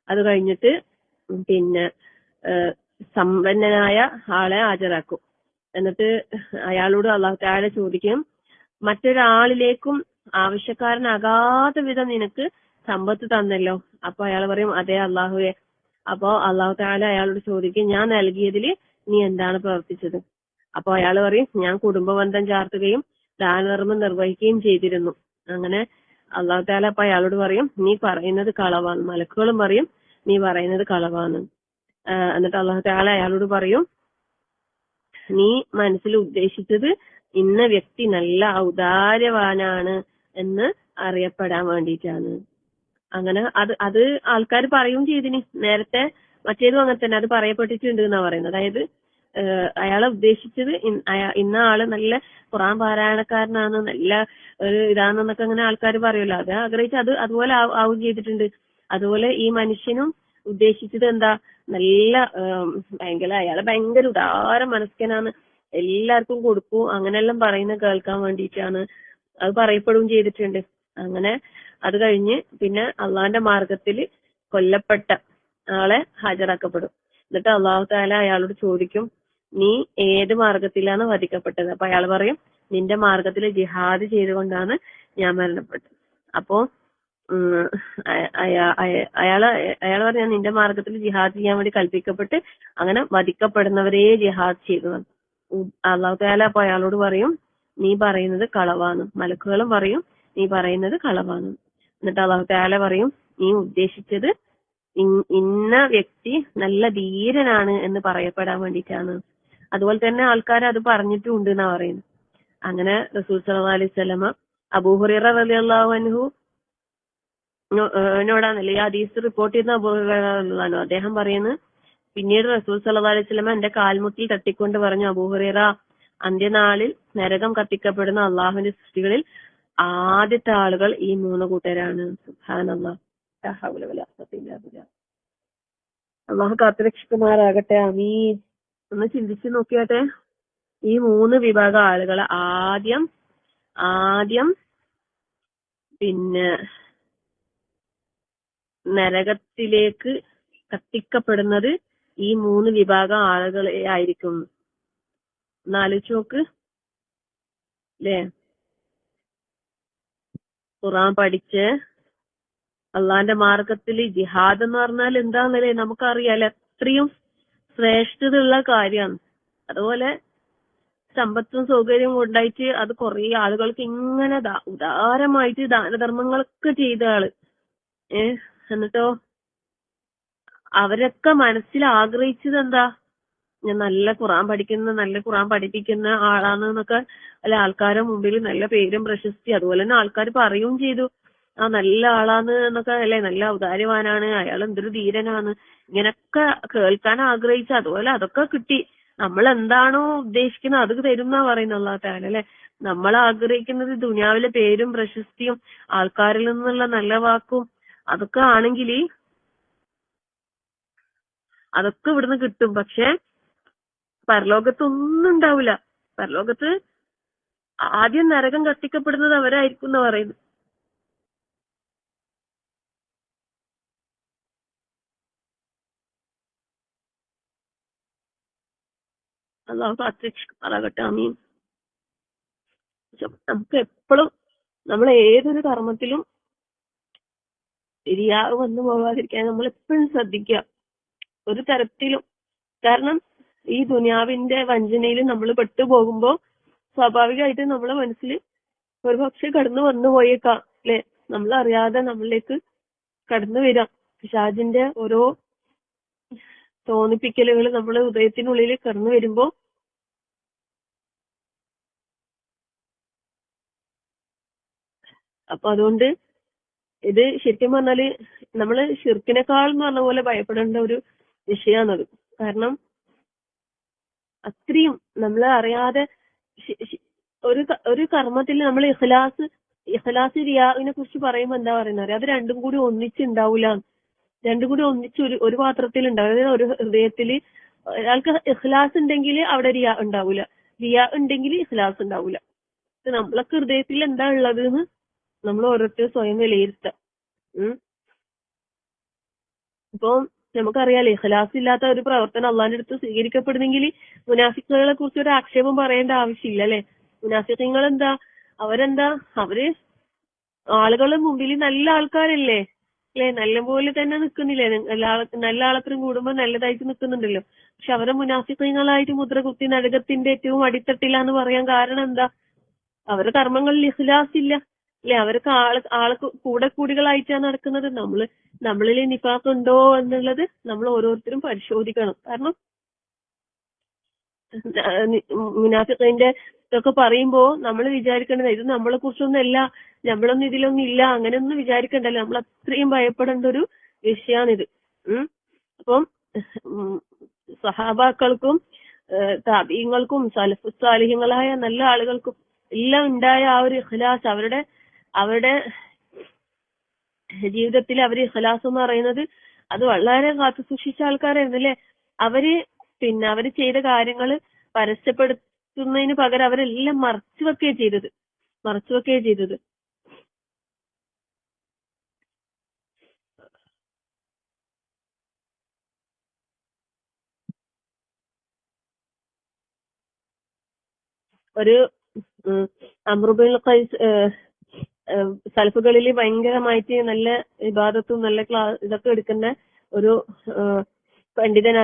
അത് കഴിഞ്ഞിട്ട് പിന്നെ സമ്പന്നനായ ആളെ ഹാജരാക്കും. എന്നിട്ട് അയാളോട് അള്ളാഹു തആല ചോദിക്കും, മറ്റൊരാളിലേക്കും ആവശ്യക്കാരനാകാത്ത വിധം നിനക്ക് സമ്പത്ത് തന്നല്ലോ. അപ്പൊ അയാൾ പറയും, അതെ അള്ളാഹുവെ. അപ്പൊ അള്ളാഹു തആല അയാളോട് ചോദിക്കും, ഞാൻ നൽകിയതിൽ നീ എന്താണ് പ്രവർത്തിച്ചത്? അപ്പൊ അയാൾ പറയും, ഞാൻ കുടുംബബന്ധം ചാർത്തുകയും ദാനധർമ്മം നിർവഹിക്കുകയും ചെയ്തിരുന്നു. അങ്ങനെ അള്ളാഹു തആല അപ്പൊ അയാളോട് പറയും, നീ പറയുന്നത് കളവാണ്. മലക്കുകളും പറയും, നീ പറയുന്നത് കളവാണ്. എന്നിട്ട് അള്ളാഹു തആല അയാളോട് പറയും, നീ മനസ്സിൽ ഉദ്ദേശിച്ചത് ഇന്ന വ്യക്തി നല്ല ഔദാര്യവാനാണ് എന്ന് അറിയപ്പെടാൻ വേണ്ടിയിട്ടാണ്. അങ്ങനെ അത് ആൾക്കാർ പറയും ചെയ്തിന്. നേരത്തെ മറ്റേതും അങ്ങനെ തന്നെ അത് പറയപ്പെട്ടിട്ടുണ്ട് എന്നാ പറയുന്നത്. അതായത് അയാളെ ഉദ്ദേശിച്ചത് ഇന്ന ആള് നല്ല ഖുർആൻ പാരായണക്കാരനാണ്, നല്ല ഇതാണെന്നൊക്കെ അങ്ങനെ ആൾക്കാർ പറയുമല്ലോ. അത് ആഗ്രഹിച്ച് അതുപോലെ ആവും ചെയ്തിട്ടുണ്ട്. അതുപോലെ ഈ മനുഷ്യനും ഉദ്ദേശിച്ചത് എന്താ, നല്ല അയാളെ ഭയങ്കര ഉദാര മനസ്കനാണ്, എല്ലാവർക്കും കൊടുക്കും, അങ്ങനെയെല്ലാം പറയുന്നത് കേൾക്കാൻ വേണ്ടിയിട്ടാണ്. അത് പറയപ്പെടുകയും ചെയ്തിട്ടുണ്ട്. അങ്ങനെ അത് കഴിഞ്ഞ് പിന്നെ അള്ളാന്റെ മാർഗത്തിൽ കൊല്ലപ്പെട്ട ആളെ ഹാജരാക്കപ്പെടും. എന്നിട്ട് അള്ളാഹു തആല അയാളോട് ചോദിക്കും, നീ ഏത് മാർഗത്തിലാണ് വധിക്കപ്പെട്ടത്? അപ്പൊ അയാൾ പറയും, നിന്റെ മാർഗത്തിൽ ജിഹാദ് ചെയ്തുകൊണ്ടാണ് ഞാൻ മരണപ്പെട്ടത്. അപ്പോ അയാൾ പറഞ്ഞ, നിന്റെ മാർഗത്തിൽ ജിഹാദ് ചെയ്യാൻ വേണ്ടി കൽപ്പിക്കപ്പെട്ട് അങ്ങനെ വധിക്കപ്പെടുന്നവരെ ജിഹാദ് ചെയ്തു. അള്ളാഹു തആല അപ്പൊ അയാളോട് പറയും, നീ പറയുന്നത് കളവാണ്. മലക്കുകളും പറയും, നീ പറയുന്നത് കളവാണ്. എന്നിട്ട് അള്ളാഹു തആല പറയും, നീ ഉദ്ദേശിച്ചത് ഇന്ന വ്യക്തി നല്ല ധീരനാണ് എന്ന് പറയപ്പെടാൻ വേണ്ടിയിട്ടാണ്. അതുപോലെ തന്നെ ആൾക്കാർ അത് പറഞ്ഞിട്ടുണ്ട് എന്നാ പറയുന്നത്. അങ്ങനെ റസൂൽ സല്ലല്ലാഹു അലൈഹി വസല്ലമ അബൂ ഹുറൈറ റളിയല്ലാഹു അൻഹു നോടാണല്ലേ ഈ ഹദീസ് റിപ്പോർട്ട് ചെയ്യുന്ന അബൂ ഹുറൈറ റളിയല്ലാഹു അൻഹു. അദ്ദേഹം പറയുന്നത്, പിന്നീട് റസൂൽ സല്ലല്ലാഹു അലൈഹി വസല്ലമ എന്റെ കാൽമുട്ടിൽ തട്ടിക്കൊണ്ട് പറഞ്ഞു, അബൂ ഹുറൈറ, അന്ത്യനാളിൽ നരകം കത്തിക്കപ്പെടുന്ന അള്ളാഹുവിന്റെ സൃഷ്ടികളിൽ ആദ്യത്തെ ആളുകൾ ഈ 3 കൂട്ടരാണ്. സുബ്ഹാനല്ലാഹ്, ലാ ഹൗല വലാ ഖുവത ഇല്ലാ ബില്ലാഹ്. അള്ളാഹു കാത്തുരക്ഷിക്കുമാറാകട്ടെ. ആമീൻ. ഒന്ന് ചിന്തിച്ചു നോക്കിയാട്ടെ, ഈ 3 വിഭാഗം ആളുകളെ ആദ്യം പിന്നെ നരകത്തിലേക്ക് കത്തിക്കപ്പെടുന്നത് ഈ 3 വിഭാഗം ആളുകളെ ആയിരിക്കും. ഒന്നാലോചിച്ച് നോക്ക് അല്ലേ? ഖുർആൻ പഠിച്ച് അള്ളാന്റെ മാർഗത്തിൽ ജിഹാദ് എന്ന് പറഞ്ഞാൽ എന്താന്നല്ലേ നമുക്കറിയാലോ, അത്രയും ശ്രേഷ്ഠതയുള്ള കാര്യമാണ്. അതുപോലെ സമ്പത്തും സൗകര്യവും ഉണ്ടായിട്ട് അത് കുറെ ആളുകൾക്ക് ഇങ്ങനെ ഉദാരമായിട്ട് ദാനധർമ്മങ്ങളൊക്കെ ചെയ്ത ആള്. എന്നിട്ടോ അവരൊക്കെ മനസ്സിൽ ആഗ്രഹിച്ചത് എന്താ, ഞാൻ നല്ല ഖുർആൻ പഠിപ്പിക്കുന്ന ആളാണെന്നൊക്കെ അല്ല ആൾക്കാരുടെ മുമ്പിൽ നല്ല പേരും പ്രശസ്തി, അതുപോലെ തന്നെ ആൾക്കാർ പറയുകയും ചെയ്തു, ആ നല്ല ആളാണ് എന്നൊക്കെ അല്ലെ, നല്ല ഔദാര്യവാനാണ്, അയാൾ എന്തൊരു ധീരനാണ്, ഇങ്ങനൊക്കെ കേൾക്കാൻ ആഗ്രഹിച്ചു. അതുപോലെ അതൊക്കെ കിട്ടി. നമ്മൾ എന്താണോ ഉദ്ദേശിക്കുന്നത് അത് തരുന്നാ പറയുന്നത് അല്ലാഹു തആല അല്ലെ. നമ്മൾ ആഗ്രഹിക്കുന്നത് ദുനിയാവിലെ പേരും പ്രശസ്തിയും ആൾക്കാരിൽ നിന്നുള്ള നല്ല വാക്കും അതൊക്കെ ആണെങ്കിൽ അതൊക്കെ ഇവിടുന്ന് കിട്ടും. പക്ഷെ പരലോകത്ത് ഒന്നും ഉണ്ടാവില്ല. പരലോകത്ത് ആദ്യം നരകം കത്തിക്കപ്പെടുന്നത് അവരായിരിക്കും എന്ന് പറയുന്നു. അള്ളാഹു കാത്തുരക്ഷിക്കുമാറാകട്ടെ. ആമീൻ. നമുക്ക് എപ്പോഴും നമ്മൾ ഏതൊരു കർമ്മത്തിലും ശരിയാ വന്നു പോകാതിരിക്കാൻ നമ്മൾ എപ്പോഴും ശ്രദ്ധിക്കുക. ഒരു തരത്തിലും. കാരണം ഈ ദുനിയാവിന്റെ വഞ്ചനയിൽ നമ്മൾ പെട്ടുപോകുമ്പോ സ്വാഭാവികമായിട്ട് നമ്മളെ മനസ്സിൽ ഒരു പക്ഷെ കടന്നു വന്നു പോയേക്കാം അല്ലെ, നമ്മൾ അറിയാതെ നമ്മളിലേക്ക് കടന്നു വരാം. പിശാചിന്റെ ഓരോ തോന്നിപ്പിക്കലുകൾ നമ്മളെ ഹൃദയത്തിനുള്ളിൽ കടന്നു വരുമ്പോ അപ്പൊ അതുകൊണ്ട് ഇത് ശരിക്കും പറഞ്ഞാല് നമ്മള് ശിർക്കിനേക്കാൾ എന്ന് പറഞ്ഞ പോലെ ഭയപ്പെടേണ്ട ഒരു വിഷയമാണത്. കാരണം അത്രയും നമ്മളെ അറിയാതെ ഒരു കർമ്മത്തിൽ നമ്മൾ ഇഖ്ലാസ് റിയാഇനെ കുറിച്ച് പറയുമ്പോൾ എന്താ പറയുന്നത്, അത് രണ്ടും കൂടി ഒന്നിച്ചുണ്ടാവൂല. രണ്ടും കൂടി ഒന്നിച്ച് ഒരു പാത്രത്തിൽ ഉണ്ടാവും. അതായത് ഒരു ഹൃദയത്തിൽ ഒരാൾക്ക് ഇഖ്ലാസ് ഉണ്ടെങ്കിൽ അവിടെ റിയാ ഉണ്ടാവൂല, റിയാ ഉണ്ടെങ്കിൽ ഇഖ്ലാസ് ഉണ്ടാവൂല. നമ്മളൊക്കെ ഹൃദയത്തിൽ എന്താ ഉള്ളത് എന്ന് നമ്മൾ ഓരോരുത്തരും സ്വയം വിലയിരുത്താം. ഇപ്പൊ നമുക്കറിയാലേ ഇഖ്ലാസ് ഇല്ലാത്ത ഒരു പ്രവർത്തനം അള്ളാഹിന്റെ അടുത്ത് സ്വീകരിക്കപ്പെടുന്നെങ്കിൽ മുനാഫിക്കുകളെ കുറിച്ച് ഒരു ആക്ഷേപം പറയേണ്ട ആവശ്യമില്ല അല്ലെ. മുനാഫിക്കുകൾ എന്താ, അവര് ആളുകളുടെ മുമ്പിൽ നല്ല ആൾക്കാരല്ലേ അല്ലെ, നല്ല പോലെ തന്നെ നിൽക്കുന്നില്ലേ, നല്ല ആളത്രയും കൂടുമ്പോ നല്ലതായിട്ട് നിൽക്കുന്നുണ്ടല്ലോ. പക്ഷെ അവരെ മുനാഫിക്കുകളായിട്ട് മുദ്രകുത്തി നരകത്തിന്റെ ഏറ്റവും അടിത്തട്ടിലാന്ന് പറയാൻ കാരണം എന്താ, അവരുടെ കർമ്മങ്ങളിൽ ഇഖ്ലാസ് ഇല്ല അല്ലെ. അവർക്ക് ആള് കൂടെ കൂടികളായിട്ടാണ് നടക്കുന്നത്. നമ്മളിൽ നിഫാഖ് ഉണ്ടോ എന്നുള്ളത് നമ്മൾ ഓരോരുത്തരും പരിശോധിക്കണം. കാരണം മുനാഫിഖിന്റെ ഇതൊക്കെ പറയുമ്പോ നമ്മൾ വിചാരിക്കേണ്ടത് ഇത് നമ്മളെ കുറിച്ചൊന്നല്ല, നമ്മളൊന്നും ഇതിലൊന്നും ഇല്ല, അങ്ങനെയൊന്നും വിചാരിക്കണ്ടല്ലോ. നമ്മൾ അത്രയും ഭയപ്പെടേണ്ട ഒരു വിഷയാണിത്. അപ്പം സഹാബാക്കൾക്കും താബീങ്ങൾക്കും സലഫു സാലിഹ്യങ്ങളായ നല്ല ആളുകൾക്കും എല്ലാം ഉണ്ടായ ആ ഒരു ഇഖ്ലാസ്, അവരുടെ ജീവിതത്തിൽ അവര് ഇഖ്ലാസ് എന്ന് പറയുന്നത് അത് വളരെ കാത്തു സൂക്ഷിച്ച ആൾക്കാരായിരുന്നു അല്ലെ. അവര് ചെയ്ത കാര്യങ്ങൾ പരസ്യപ്പെടുത്തുന്നതിന് പകരം അവരെല്ലാം മറച്ചു വെക്കുകയാ ചെയ്തത്. ഒരു അമ്രുബിൻ ഖൈസ് സൽഫുകളിൽ ഭയങ്കരമായിട്ട് നല്ല ഇബാദത്തും നല്ല ഇതൊക്കെ എടുക്കുന്ന ഒരു പണ്ഡിതൻ,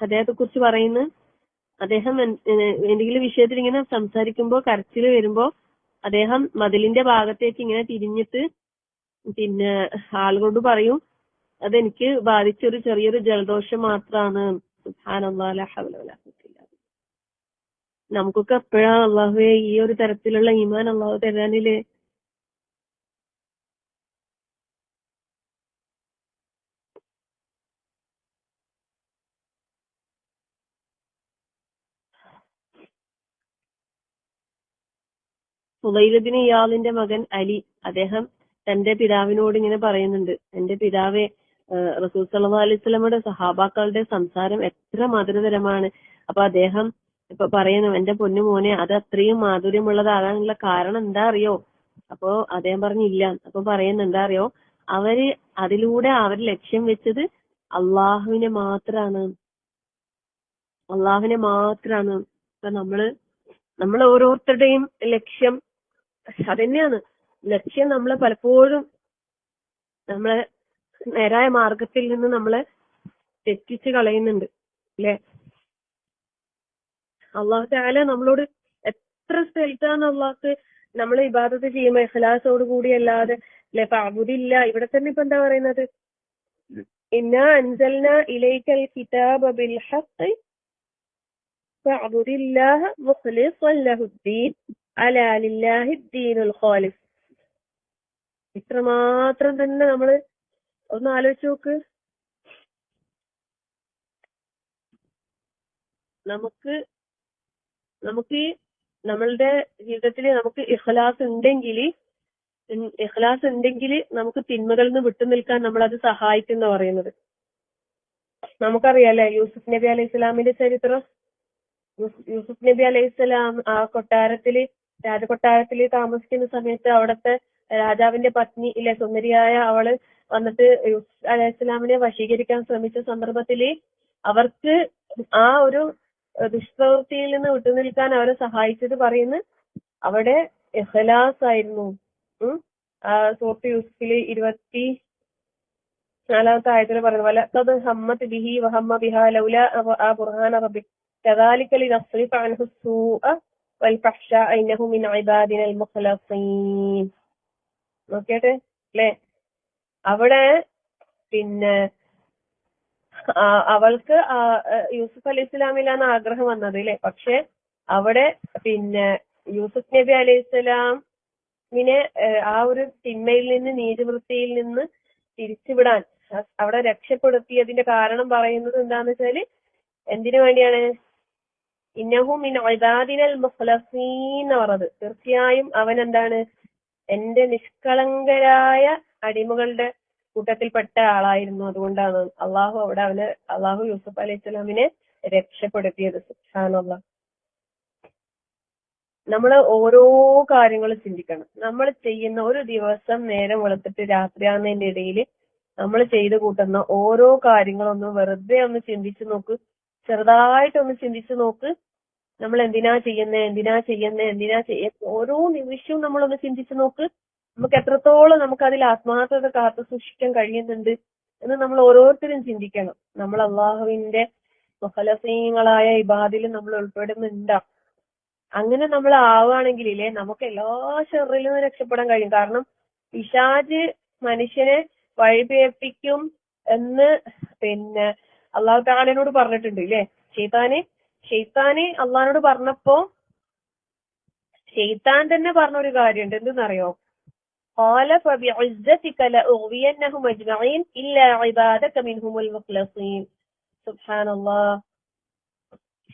അദ്ദേഹത്തെ കുറിച്ച് പറയുന്നു. അദ്ദേഹം എന്തെങ്കിലും വിഷയത്തിൽ ഇങ്ങനെ സംസാരിക്കുമ്പോ കരച്ചിൽ വരുമ്പോ അദ്ദേഹം മതിലിന്റെ ഭാഗത്തേക്ക് ഇങ്ങനെ തിരിഞ്ഞിട്ട് ആളുകളോട് പറയും, അതെനിക്ക് ബാധിച്ചൊരു ചെറിയൊരു ജലദോഷം മാത്രമാണ്. സുബ്ഹാനല്ലാഹ് ലാ ഹൗല വലാ ഖുവത ഇല്ലാ ബില്ലാഹ്. നമുക്കൊക്കെ എപ്പോഴാണ് അള്ളാഹുവേ ഈ ഒരു തരത്തിലുള്ള ഈമാൻ അള്ളാഹു തരാനില്ലേ. ഫുളൈൽ ബിൻ ഇയാദിന്റെ മകൻ അലി, അദ്ദേഹം തന്റെ പിതാവിനോട് ഇങ്ങനെ പറയുന്നുണ്ട്, എന്റെ പിതാവെ, റസൂൽ സല്ലല്ലാഹു അലൈഹി വസല്ലമയുടെ സഹാബാക്കളുടെ സംസാരം എത്ര മധുരതരമാണ്. അപ്പൊ അദ്ദേഹം ഇപ്പൊ പറയുന്നു, എന്റെ പൊന്നു മോനെ, അത് അത്രയും മാധുര്യമുള്ളതാകാനുള്ള കാരണം എന്താ അറിയോ? അപ്പൊ അദ്ദേഹം പറഞ്ഞില്ല. അപ്പൊ പറയുന്നു, എന്താ അറിയോ, അതിലൂടെ അവർ ലക്ഷ്യം വെച്ചത് അള്ളാഹുവിനെ മാത്രാണ്. ഇപ്പൊ നമ്മൾ ഓരോരുത്തരുടെയും ലക്ഷ്യം അതന്നെയാണ്. ലക്ഷ്യം നമ്മളെ പലപ്പോഴും നമ്മളെ നേരായ മാർഗത്തിൽ നിന്ന് നമ്മളെ തെറ്റിച്ച് കളയുന്നുണ്ട് അല്ലെ. അള്ളാഹു തആല നമ്മളോട് എത്ര സ്ഥലത്താണ് അള്ളാഹ് നമ്മൾ ഇബാദത്ത് ചെയ്യുമ്പോ ഇഖ്ലാസോട് കൂടി അല്ലാതെ അല്ലെ, ഫഅബ്ദില്ല, ഇവിടെ തന്നെ ഇപ്പൊ എന്താ പറയുന്നത്, ഇന്നാ അൻസൽനാ ഇലൈക്കൽ കിതാബ ബിൽ ഹഖ് ഫഅബ്ദില്ലാഹ മുഖ്ലിസൻ ലഹുദ്ദീൻ അലാ ലില്ലാഹിദ്ദീനുൽ ഖാലിസ്. ഇത്രമാത്രം തന്നെ നമ്മൾ ഒന്ന് ആലോചിച്ച് നോക്ക്. നമുക്ക് നമ്മളുടെ ജീവിതത്തിൽ നമുക്ക് ഇഖ്ലാസ് ഉണ്ടെങ്കിൽ നമുക്ക് തിന്മകളിൽ നിന്ന് വിട്ടുനിൽക്കാൻ നമ്മളത് സഹായിക്കുന്ന പറയുന്നത്. നമുക്കറിയാലേ യൂസുഫ് നബി അലൈഹി സ്വലാമിന്റെ ചരിത്രം. യൂസുഫ് നബി അലൈഹി സ്വലാം ആ രാജകൊട്ടാരത്തിൽ താമസിക്കുന്ന സമയത്ത് അവിടുത്തെ രാജാവിന്റെ പത്നി ഇല്ലേ, സുന്ദരിയായ അവള് വന്നിട്ട് യൂസുഫ് അലൈഹി സ്വലാമിനെ വശീകരിക്കാൻ ശ്രമിച്ച സന്ദർഭത്തില് അവർക്ക് ആ ഒരു ദുഷ്പ്രവൃത്തിയിൽ നിന്ന് വിട്ടുനിൽക്കാൻ അവരെ സഹായിച്ചത് പറയുന്നു അവിടെ ഇഖ്ലാസ് ആയിരുന്നു. ആ സൂറത്ത് യൂസുഫില് നാലാമത്തെ ആയത്തിൽ പറയുന്ന പോലെ ഖദ് ഹമ്മത് ബിഹി വഹമ്മ ബിഹാ ലൗലാ ആ ബുർഹാന റബ്ബിക് കദാലിക ലിനസ്രിഫ അൻഹു സൂഅ വൽ ഫഹ്ശാ ഇന്നഹു മിൻ ഇബാദിനൽ മുഖ്ലസീൻ. നോക്കിയിട്ട് അല്ലേ, അവിടെ പിന്നെ അവൾക്ക് യൂസുഫ് അലൈഹി ഇസ്ലാമിലാണ് ആഗ്രഹം വന്നത് അല്ലേ, പക്ഷെ അവിടെ പിന്നെ യൂസുഫ് നബി അലൈഹി ഇസ്ലാമിനെ ആ ഒരു തിന്മയിൽ നിന്ന് നീതിവൃത്തിയിൽ നിന്ന് തിരിച്ചുവിടാൻ അവിടെ രക്ഷപ്പെടുത്തിയതിന്റെ കാരണം പറയുന്നത് എന്താന്ന് വെച്ചാല് എന്തിനു വേണ്ടിയാണ്? ഇന്നഹു മിൻ ഇബാദിനൽ മുഖ്ലസീൻ എന്ന് പറഞ്ഞത്. തീർച്ചയായും അവൻ എന്താണ്? എന്റെ നിഷ്കളങ്കരായ അടിമകളുടെ കൂട്ടത്തിൽപ്പെട്ട ആളായിരുന്നു. അതുകൊണ്ടാണ് അള്ളാഹു യൂസുഫ് അലൈഹി സ്വലാമിനെ രക്ഷപ്പെടുത്തിയത്. സുബ്ഹാനല്ലാഹ്. നമ്മൾ ഓരോ കാര്യങ്ങളും ചിന്തിക്കണം. നമ്മൾ ചെയ്യുന്ന ഒരു ദിവസം നേരം വെളുത്തിട്ട് രാത്രിയാകുന്നതിന്റെ ഇടയിൽ നമ്മൾ ചെയ്തു കൂട്ടുന്ന ഓരോ കാര്യങ്ങളൊന്നും വെറുതെ ഒന്ന് ചിന്തിച്ചു നോക്ക്, ചെറുതായിട്ടൊന്ന് ചിന്തിച്ചു നോക്ക്. നമ്മൾ എന്തിനാ ചെയ്യുന്നത്, ഓരോ നിമിഷവും നമ്മളൊന്ന് ചിന്തിച്ചു നോക്ക്. നമുക്ക് എത്രത്തോളം നമുക്ക് അതിൽ ആത്മാർത്ഥത കാത്തു സൂക്ഷിക്കാൻ കഴിയുന്നുണ്ട് എന്ന് നമ്മൾ ഓരോരുത്തരും ചിന്തിക്കണം. നമ്മൾ അള്ളാഹുവിന്റെ മുഖലസീങ്ങളായ ഇബാദിൽ നമ്മൾ ഉൾപ്പെടുന്നുണ്ടോ? അങ്ങനെ നമ്മൾ ആവുകയാണെങ്കിലേ നമുക്ക് എല്ലാ ഷെറിൽ നിന്ന് രക്ഷപ്പെടാൻ കഴിയും. കാരണം പിശാച് മനുഷ്യനെ വഴിപിഴപ്പിക്കും എന്ന് പിന്നെ അള്ളാഹു തആലയോട് പറഞ്ഞിട്ടുണ്ട് ഇല്ലേ. ഷെയ്ത്താന് അള്ളാഹിനോട് പറഞ്ഞപ്പോ ഷെയ്ത്താൻ തന്നെ പറഞ്ഞൊരു കാര്യമുണ്ട്. എന്തെന്നറിയോ? ഖാല ഫബിഇസ്സതിക ലഉഗ്വിയന്നഹും അജ്മഈൻ ഇല്ലാ ഇബാദക മിൻഹുൽ മുഖ്ലസീൻ. സുബ്ഹാനല്ലാഹ്.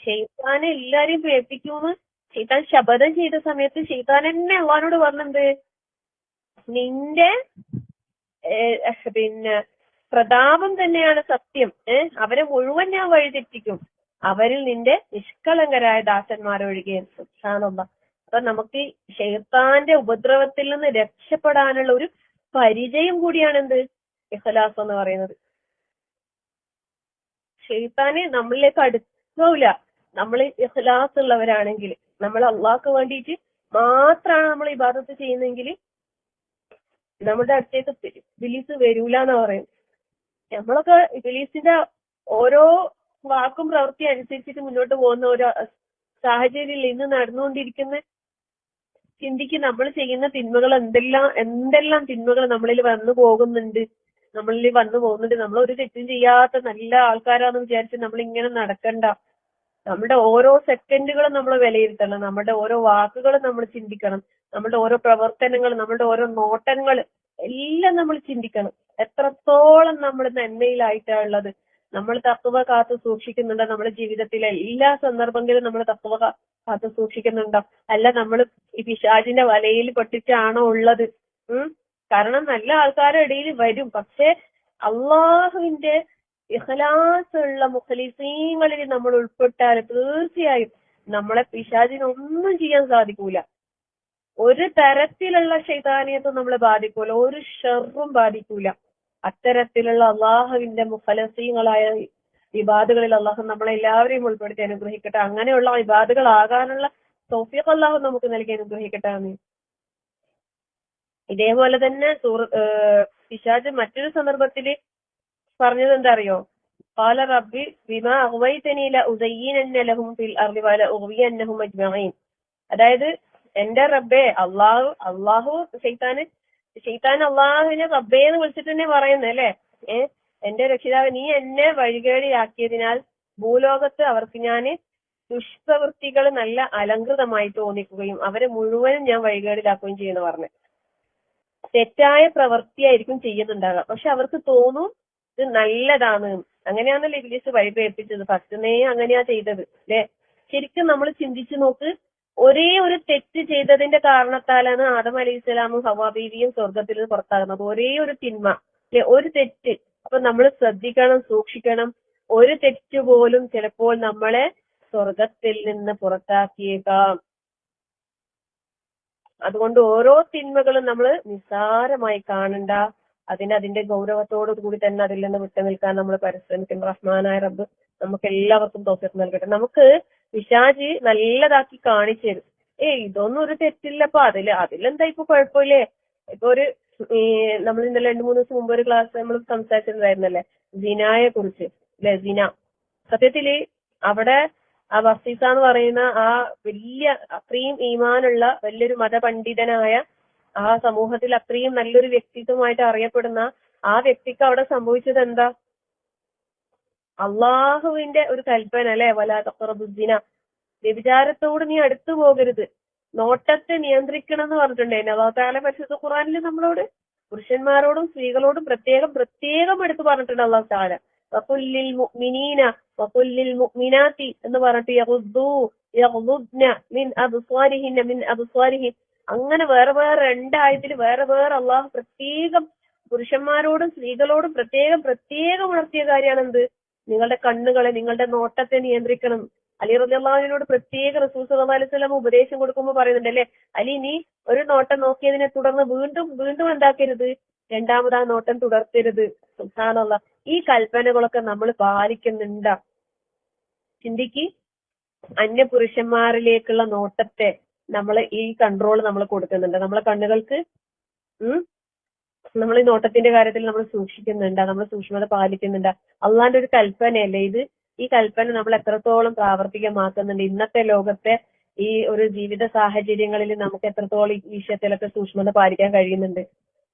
ഷെയ്ത്താൻ എല്ലാരെയും പേടിപ്പിക്കുമെന്ന് ഷെയ്ത്താൻ ശപഥം ചെയ്ത സമയത്ത് ഷെയ്ത്താൻ തന്നെ അള്ളാഹിനോട് പറഞ്ഞത്, നിന്റെ പിന്നെ പ്രതാപം തന്നെയാണ് സത്യം, അവരെ മുഴുവൻ ഞാൻ വഴിതെറ്റിക്കും, അവരിൽ നിന്റെ നിഷ്കളങ്കരായ ദാസന്മാരൊഴികെ. സുബ്ഹാനല്ലാഹ്. അപ്പൊ നമുക്ക് ഷെയ്ത്താന്റെ ഉപദ്രവത്തിൽ നിന്ന് രക്ഷപ്പെടാനുള്ള ഒരു പരിചയം കൂടിയാണ് എന്ത്? ഇഖ്ലാസ് എന്ന് പറയുന്നത്. ഷെയ്ത്താന് നമ്മളിലേക്ക് അടുക്കൂല. നമ്മൾ ഇഖ്ലാസ് ഉള്ളവരാണെങ്കിൽ, നമ്മൾ അള്ളാഹ്ക്ക് വേണ്ടിയിട്ട് മാത്രമാണ് നമ്മൾ ഇബാദത്ത് ചെയ്യുന്നതെങ്കിൽ നമ്മുടെ അടുത്തേക്ക് ഇബ്ലീസ് വരൂല എന്ന് പറയും. നമ്മളൊക്കെ ഇബ്ലീസിന്റെ ഓരോ വാക്കും പ്രവൃത്തി അനുസരിച്ചിട്ട് മുന്നോട്ട് പോകുന്ന ഒരു സാഹചര്യത്തിൽ ഇന്ന് നടന്നുകൊണ്ടിരിക്കുന്ന ചിന്തിക്ക് നമ്മൾ ചെയ്യുന്ന തിന്മകൾ എന്തെല്ലാം തിന്മകൾ നമ്മളിൽ വന്നു പോകുന്നുണ്ട്. നമ്മൾ ഒരു തെറ്റും ചെയ്യാത്ത നല്ല ആൾക്കാരാന്ന് വിചാരിച്ച് നമ്മൾ ഇങ്ങനെ നടക്കണ്ട. നമ്മുടെ ഓരോ സെക്കൻഡുകളും നമ്മൾ വിലയിരുത്തണം. നമ്മുടെ ഓരോ വാക്കുകളും നമ്മൾ ചിന്തിക്കണം. നമ്മുടെ ഓരോ പ്രവർത്തനങ്ങൾ, നമ്മുടെ ഓരോ നോട്ടങ്ങൾ എല്ലാം നമ്മൾ ചിന്തിക്കണം. എത്രത്തോളം നമ്മൾ നന്മയിലായിട്ടാണുള്ളത്. നമ്മൾ തഖ്വ കാത്തു സൂക്ഷിക്കുന്നുണ്ടോ? നമ്മുടെ ജീവിതത്തിലെ എല്ലാ സന്ദർഭങ്ങളിലും നമ്മൾ തഖ്വ കാത്തു സൂക്ഷിക്കുന്നുണ്ടോ? അല്ല നമ്മൾ ഈ പിശാചിന്റെ വലയിൽ പെട്ടിട്ടാണോ ഉള്ളത്? കാരണം നല്ല ആൾക്കാരുടെ ഇടയിൽ വരും, പക്ഷെ അള്ളാഹുവിന്റെ ഇഖ്ലാസ് ഉള്ള മുഖ്ലിസീങ്ങളിൽ നമ്മൾ ഉൾപ്പെട്ടാൽ തീർച്ചയായും നമ്മളെ പിശാചിനൊന്നും ചെയ്യാൻ സാധിക്കൂല. ഒരു തരത്തിലുള്ള ശൈതാനിയത്തും നമ്മളെ ബാധിക്കൂല, ഒരു ഷർറും ബാധിക്കൂല. അത്തരത്തിലുള്ള അള്ളാഹുവിന്റെ മുഖലസീങ്ങളായ ഇബാദുകളിൽ അള്ളാഹു നമ്മളെല്ലാവരെയും ഉൾപ്പെടുത്തി അനുഗ്രഹിക്കട്ടെ. അങ്ങനെയുള്ള ഇബാദുകളാകാനുള്ള തൗഫീഖ് അള്ളാഹു നമുക്ക് നൽകി അനുഗ്രഹിക്കട്ടെ. ഇതേപോലെ തന്നെ പിശാച് മറ്റൊരു സന്ദർഭത്തിൽ പറഞ്ഞത് എന്താ അറിയോ? ഖാല റബ്ബി ബിമാ അഗ്വൈതനി ലഉസയ്യിനന്ന ലഹും ഫിൽ അർളി വലഉഗ്വിയന്നഹും അജ്മഈൻ. അതായത് എന്റെ റബ്ബേ, ഷെയ്ത്താൻ അള്ളാഹുവിനെ റബ്ബേ എന്ന് വിളിച്ചിട്ട് തന്നെ പറയുന്നത് അല്ലേ. എന്റെ രക്ഷിതാവ്, നീ എന്നെ വഴികേടിയാക്കിയതിനാൽ ഭൂലോകത്ത് അവർക്ക് ഞാൻ ദുഷ്പ്രവൃത്തികൾ നല്ല അലങ്കൃതമായി തോന്നിക്കുകയും അവരെ മുഴുവനും ഞാൻ വഴികേടിലാക്കുകയും ചെയ്യുന്നു പറഞ്ഞു. തെറ്റായ പ്രവൃത്തിയായിരിക്കും ചെയ്യുന്നുണ്ടാകാം, പക്ഷെ അവർക്ക് തോന്നും ഇത് നല്ലതാണ്. അങ്ങനെയാണല്ലോ ഇബ്ലീസ് വഴിപേൽപ്പിച്ചത്. ഫസ്റ്റ്നേ അങ്ങനെയാ ചെയ്തത് അല്ലെ. ശരിക്കും നമ്മൾ ചിന്തിച്ചു നോക്ക്, ഒരേ ഒരു തെറ്റ് ചെയ്തതിന്റെ കാരണത്താലാണ് ആദം അലൈഹിസ്സലാമും ഹവ്വാ ബീവിയും സ്വർഗത്തിൽ നിന്ന് പുറത്താകുന്നത്. ഒരേ ഒരു തിന്മ അല്ലെ, ഒരു തെറ്റ്. അപ്പൊ നമ്മൾ ശ്രദ്ധിക്കണം, സൂക്ഷിക്കണം. ഒരു തെറ്റ് പോലും ചിലപ്പോൾ നമ്മളെ സ്വർഗത്തിൽ നിന്ന് പുറത്താക്കിയേക്കാം. അതുകൊണ്ട് ഓരോ തിന്മകളും നമ്മൾ നിസ്സാരമായി കാണണ്ട. അതിന്റെ ഗൗരവത്തോടു കൂടി തന്നെ അതിൽ നിന്ന് വിട്ടുനിൽക്കാൻ നമ്മൾ പരിശ്രമിക്കണം. റഹ്മാനായ റബ്ബ് നമുക്ക് എല്ലാവർക്കും തൗഫീഖ് നൽകട്ടെ. നമുക്ക് പിശാച് നല്ലതാക്കി കാണിച്ചു തരും. ഇതൊന്നും ഒരു തെറ്റില്ലപ്പോ, അതിലെന്താ ഇപ്പൊ കുഴപ്പമില്ലേ. ഇപ്പൊ ഒരു ഈ നമ്മൾ ഇന്നലെ 2-3 ദിവസം മുമ്പ് ഒരു ക്ലാസ് നമ്മൾ സംസാരിച്ചിട്ടുണ്ടായിരുന്നല്ലേ സിനായെ കുറിച്ച് അല്ലെ സിന. സത്യത്തില് അവിടെ ആ വസീസ എന്ന് പറയുന്ന ആ വലിയ അത്രയും ഈമാനുള്ള വലിയൊരു മതപണ്ഡിതനായ ആ സമൂഹത്തിൽ അത്രയും നല്ലൊരു വ്യക്തിത്വമായിട്ട് അറിയപ്പെടുന്ന ആ വ്യക്തിക്ക് അവിടെ സംഭവിച്ചത് എന്താ? അള്ളാഹുവിന്റെ ഒരു കൽപ്പന അല്ലെ, വലാ തഖറബുസിന, വ്യഭിചാരത്തോട് നീ അടുത്തു പോകരുത്, നോട്ടത്തെ നിയന്ത്രിക്കണം എന്ന് പറഞ്ഞിട്ടുണ്ടായിരുന്നു അല്ലാഹു തആല പരിശുദ്ധ ഖുർആനിൽ നമ്മളോട്. പുരുഷന്മാരോടും സ്ത്രീകളോടും പ്രത്യേകം പ്രത്യേകം എടുത്തു പറഞ്ഞിട്ടുണ്ട് അല്ലാഹു തആല. വഖുല്ലിൽ മുഅ്മിനീന വഖുല്ലിൽ മുഅ്മിനാത്തി എന്ന് പറഞ്ഞിട്ട് യഗ്ദുദ്ന മിൻ അബ്സ്വാരിഹിൻ. അങ്ങനെ വേറെ വേറെ രണ്ടായത്തിൽ വേറെ വേറെ അള്ളാഹു പ്രത്യേകം പുരുഷന്മാരോടും സ്ത്രീകളോടും പ്രത്യേകം പ്രത്യേകം ഉണർത്തിയ കാര്യമാണ് എന്ത്? നിങ്ങളുടെ കണ്ണുകളെ, നിങ്ങളുടെ നോട്ടത്തെ നിയന്ത്രിക്കണം. അലി റളിയല്ലാഹുവിനോട് പ്രത്യേക റസൂൽ സല്ലല്ലാഹു അലൈഹി വസല്ലം ഉപദേശം കൊടുക്കുമ്പോൾ പറയുന്നുണ്ട് അല്ലെ, അലി നീ ഒരു നോട്ടം നോക്കിയതിനെ തുടർന്ന് വീണ്ടും വീണ്ടും എന്താക്കരുത്, രണ്ടാമത് ആ നോട്ടം തുടർത്തരുത്. സുബ്ഹാനല്ലാഹ്. ഈ കൽപ്പനകളൊക്കെ നമ്മൾ പാലിക്കുന്നുണ്ടാ? ചിന്തിക്ക്. അന്യ പുരുഷന്മാരിലേക്കുള്ള നോട്ടത്തെ നമ്മൾ ഈ കൺട്രോൾ നമ്മൾ കൊടുക്കുന്നുണ്ട് നമ്മളെ കണ്ണുകൾക്ക്? നമ്മൾ ഈ നോട്ടത്തിന്റെ കാര്യത്തിൽ നമ്മൾ സൂക്ഷിക്കുന്നുണ്ടാ? നമ്മൾ സൂക്ഷ്മത പാലിക്കുന്നുണ്ടാ? അള്ളാന്റെ ഒരു കൽപ്പനയല്ലേ ഇത്? ഈ കൽപ്പന നമ്മൾ എത്രത്തോളം പ്രാവർത്തികമാക്കുന്നുണ്ട്? ഇന്നത്തെ ലോകത്തെ ഈ ഒരു ജീവിത സാഹചര്യങ്ങളിൽ നമുക്ക് എത്രത്തോളം ഈ വിഷയത്തിലൊക്കെ സൂക്ഷ്മത പാലിക്കാൻ കഴിയുന്നുണ്ട്?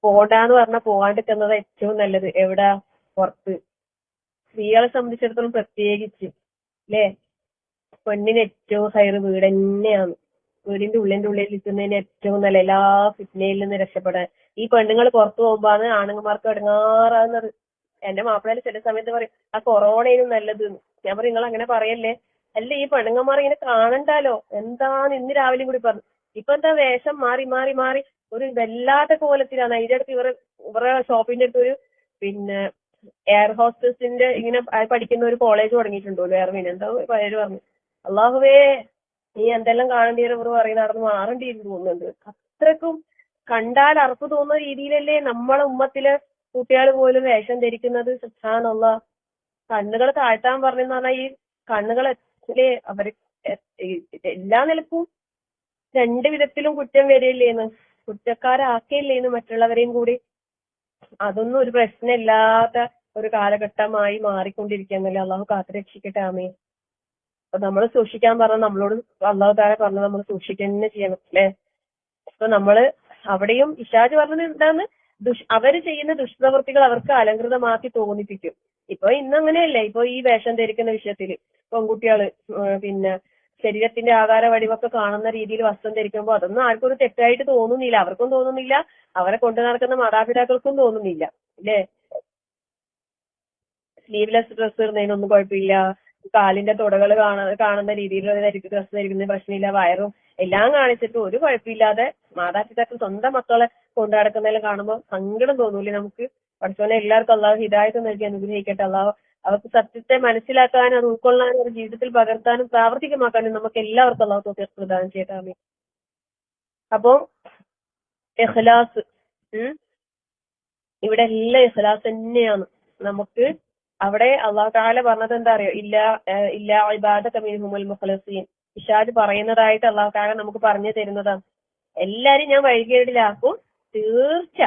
പോണ്ടാന്ന് പറഞ്ഞാൽ പോകാണ്ടിരിക്കുന്നത് ഏറ്റവും നല്ലത്. എവിടാ? പുറത്ത്. സ്ത്രീകളെ സംബന്ധിച്ചിടത്തോളം പ്രത്യേകിച്ച് അല്ലേ, പെണ്ണിന് ഏറ്റവും ഹൈറ് വീട് തന്നെയാണ്. വീടിന്റെ ഉള്ളിൽ ഇരിക്കുന്നതിന് ഏറ്റവും നല്ല എല്ലാ ഫിറ്റ്നയിൽ നിന്ന് രക്ഷപ്പെടാൻ. ഈ പെണ്ണുങ്ങൾ പുറത്തു പോകുമ്പോഴാണ് ആണുങ്ങന്മാർക്ക് ഇടങ്ങാറാകുന്നത്. എന്റെ മാപ്പിളയിൽ ചില സമയത്ത് പറയും ആ കൊറോണയും നല്ലത്. ഞാൻ പറയും നിങ്ങൾ അങ്ങനെ പറയല്ലേ. അല്ല, ഈ പെണ്ണുങ്ങന്മാർ ഇങ്ങനെ കാണണ്ടാലോ, എന്താണ് ഇന്ന് രാവിലെയും കൂടി പറഞ്ഞു. ഇപ്പൊ എന്താ വേഷം മാറി മാറി മാറി ഒരു വല്ലാത്ത കോലത്തിലാണ്. അതിന്റെ അടുത്ത് ഇവരുടെ ഷോപ്പിന്റെ അടുത്ത് ഒരു പിന്നെ എയർ ഹോസ്റ്റസിന്റെ ഇങ്ങനെ പഠിക്കുന്ന ഒരു കോളേജ് തുടങ്ങിയിട്ടുണ്ടോ, വേറെ എന്താ പേര് പറഞ്ഞു. അള്ളാഹുവേ, നീ എന്തെല്ലാം കാണേണ്ടി വരും ഇവർ പറയുന്ന നടന്ന് മാറേണ്ടി വരും തോന്നുന്നുണ്ട്. അത്രക്കും കണ്ടാൽ അറപ്പ് തോന്നുന്ന രീതിയിലല്ലേ നമ്മളെ ഉമ്മത്തിലെ കുട്ടികൾ പോലും വേഷം ധരിക്കുന്നത്. സുബ്ഹാനല്ലാഹ്. കണ്ണുകൾ താഴ്ത്താൻ പറഞ്ഞെന്ന് പറഞ്ഞാൽ ഈ കണ്ണുകളെ അവര് എല്ലാ നിലക്കും രണ്ട് വിധത്തിലും കുറ്റം വരില്ലേന്ന്, കുറ്റക്കാരാക്കില്ലേന്ന് മറ്റുള്ളവരെയും കൂടി. അതൊന്നും ഒരു പ്രശ്നമില്ലാത്ത ഒരു കാലഘട്ടമായി മാറിക്കൊണ്ടിരിക്കുന്നല്ലേ. അള്ളാഹു കാത്തുരക്ഷിക്കട്ടെ. ആമീൻ. അപ്പൊ നമ്മൾ സൂക്ഷിക്കാൻ പറഞ്ഞ നമ്മളോട് അള്ളാഹു താല പറഞ്ഞ നമ്മൾ സൂക്ഷിക്കുക തന്നെ ചെയ്യണം അല്ലെ. അപ്പൊ നമ്മള് അവിടെയും ഇഷാജ് പറഞ്ഞത് എന്താണ്? അവര് ചെയ്യുന്ന ദുഷ്പ്രവൃത്തികൾ അവർക്ക് അലങ്കൃതമാക്കി തോന്നിപ്പിക്കും. ഇപ്പൊ ഇന്നങ്ങനെയല്ലേ, ഇപ്പൊ ഈ വേഷം ധരിക്കുന്ന വിഷയത്തില് പെൺകുട്ടികള് പിന്നെ ശരീരത്തിന്റെ ആകാര വടിവൊക്കെ കാണുന്ന രീതിയിൽ വസ്ത്രം ധരിക്കുമ്പോൾ അതൊന്നും ആർക്കും ഒരു തെറ്റായിട്ട് തോന്നുന്നില്ല. അവർക്കും തോന്നുന്നില്ല, അവരെ കൊണ്ടു നടക്കുന്ന മാതാപിതാക്കൾക്കും തോന്നുന്നില്ല അല്ലേ. സ്ലീവ്ലെസ് ഡ്രസ്സ് ഇടുന്നതിനൊന്നും കുഴപ്പമില്ല, കാലിന്റെ തുടകൾ കാണുന്ന രീതിയിലുള്ള ഡ്രസ്സ് ധരിക്കുന്നതിന് പ്രശ്നമില്ല, വയറും എല്ലാം കാണിച്ചിട്ട് ഒരു കുഴപ്പമില്ലാതെ മാതാപിതാക്കൾ സ്വന്തം മക്കളെ കൊണ്ടു നടക്കുന്നതെല്ലാം കാണുമ്പോൾ സങ്കടം തോന്നൂലേ നമുക്ക്? പഠിച്ചോനെ എല്ലാവർക്കും അള്ളാഹു ഹിദായത്ത് നൽകി അനുഗ്രഹിക്കട്ടെ. അള്ളാഹു അവർക്ക് സത്യത്തെ മനസ്സിലാക്കാനും അത് ഉൾക്കൊള്ളാനും ഒരു ജീവിതത്തിൽ പകർത്താനും പ്രാവർത്തികമാക്കാനും നമുക്ക് എല്ലാവർക്കും അള്ളാഹു തൗഫീഖ് പ്രദാനം ചെയ്യട്ടെ. ആമീൻ. അപ്പോ ഇഖ്ലാസ്, ഇവിടെ എല്ലാം ഇഖ്ലാസ് തന്നെയാണ്. നമുക്ക് അവിടെ അള്ളാഹു തആല പറഞ്ഞത് എന്താ അറിയോ? ഇല്ലാ ഇബാദക മിൻഹുൽ മുഖ്ലസീൻ. ഇഷാദ് പറയുന്നതായിട്ട് അള്ളാഹു തആല നമുക്ക് പറഞ്ഞു തരുന്നതാണ്. എല്ലാരും ഞാൻ വഴികേടിലാക്കും തീർച്ച,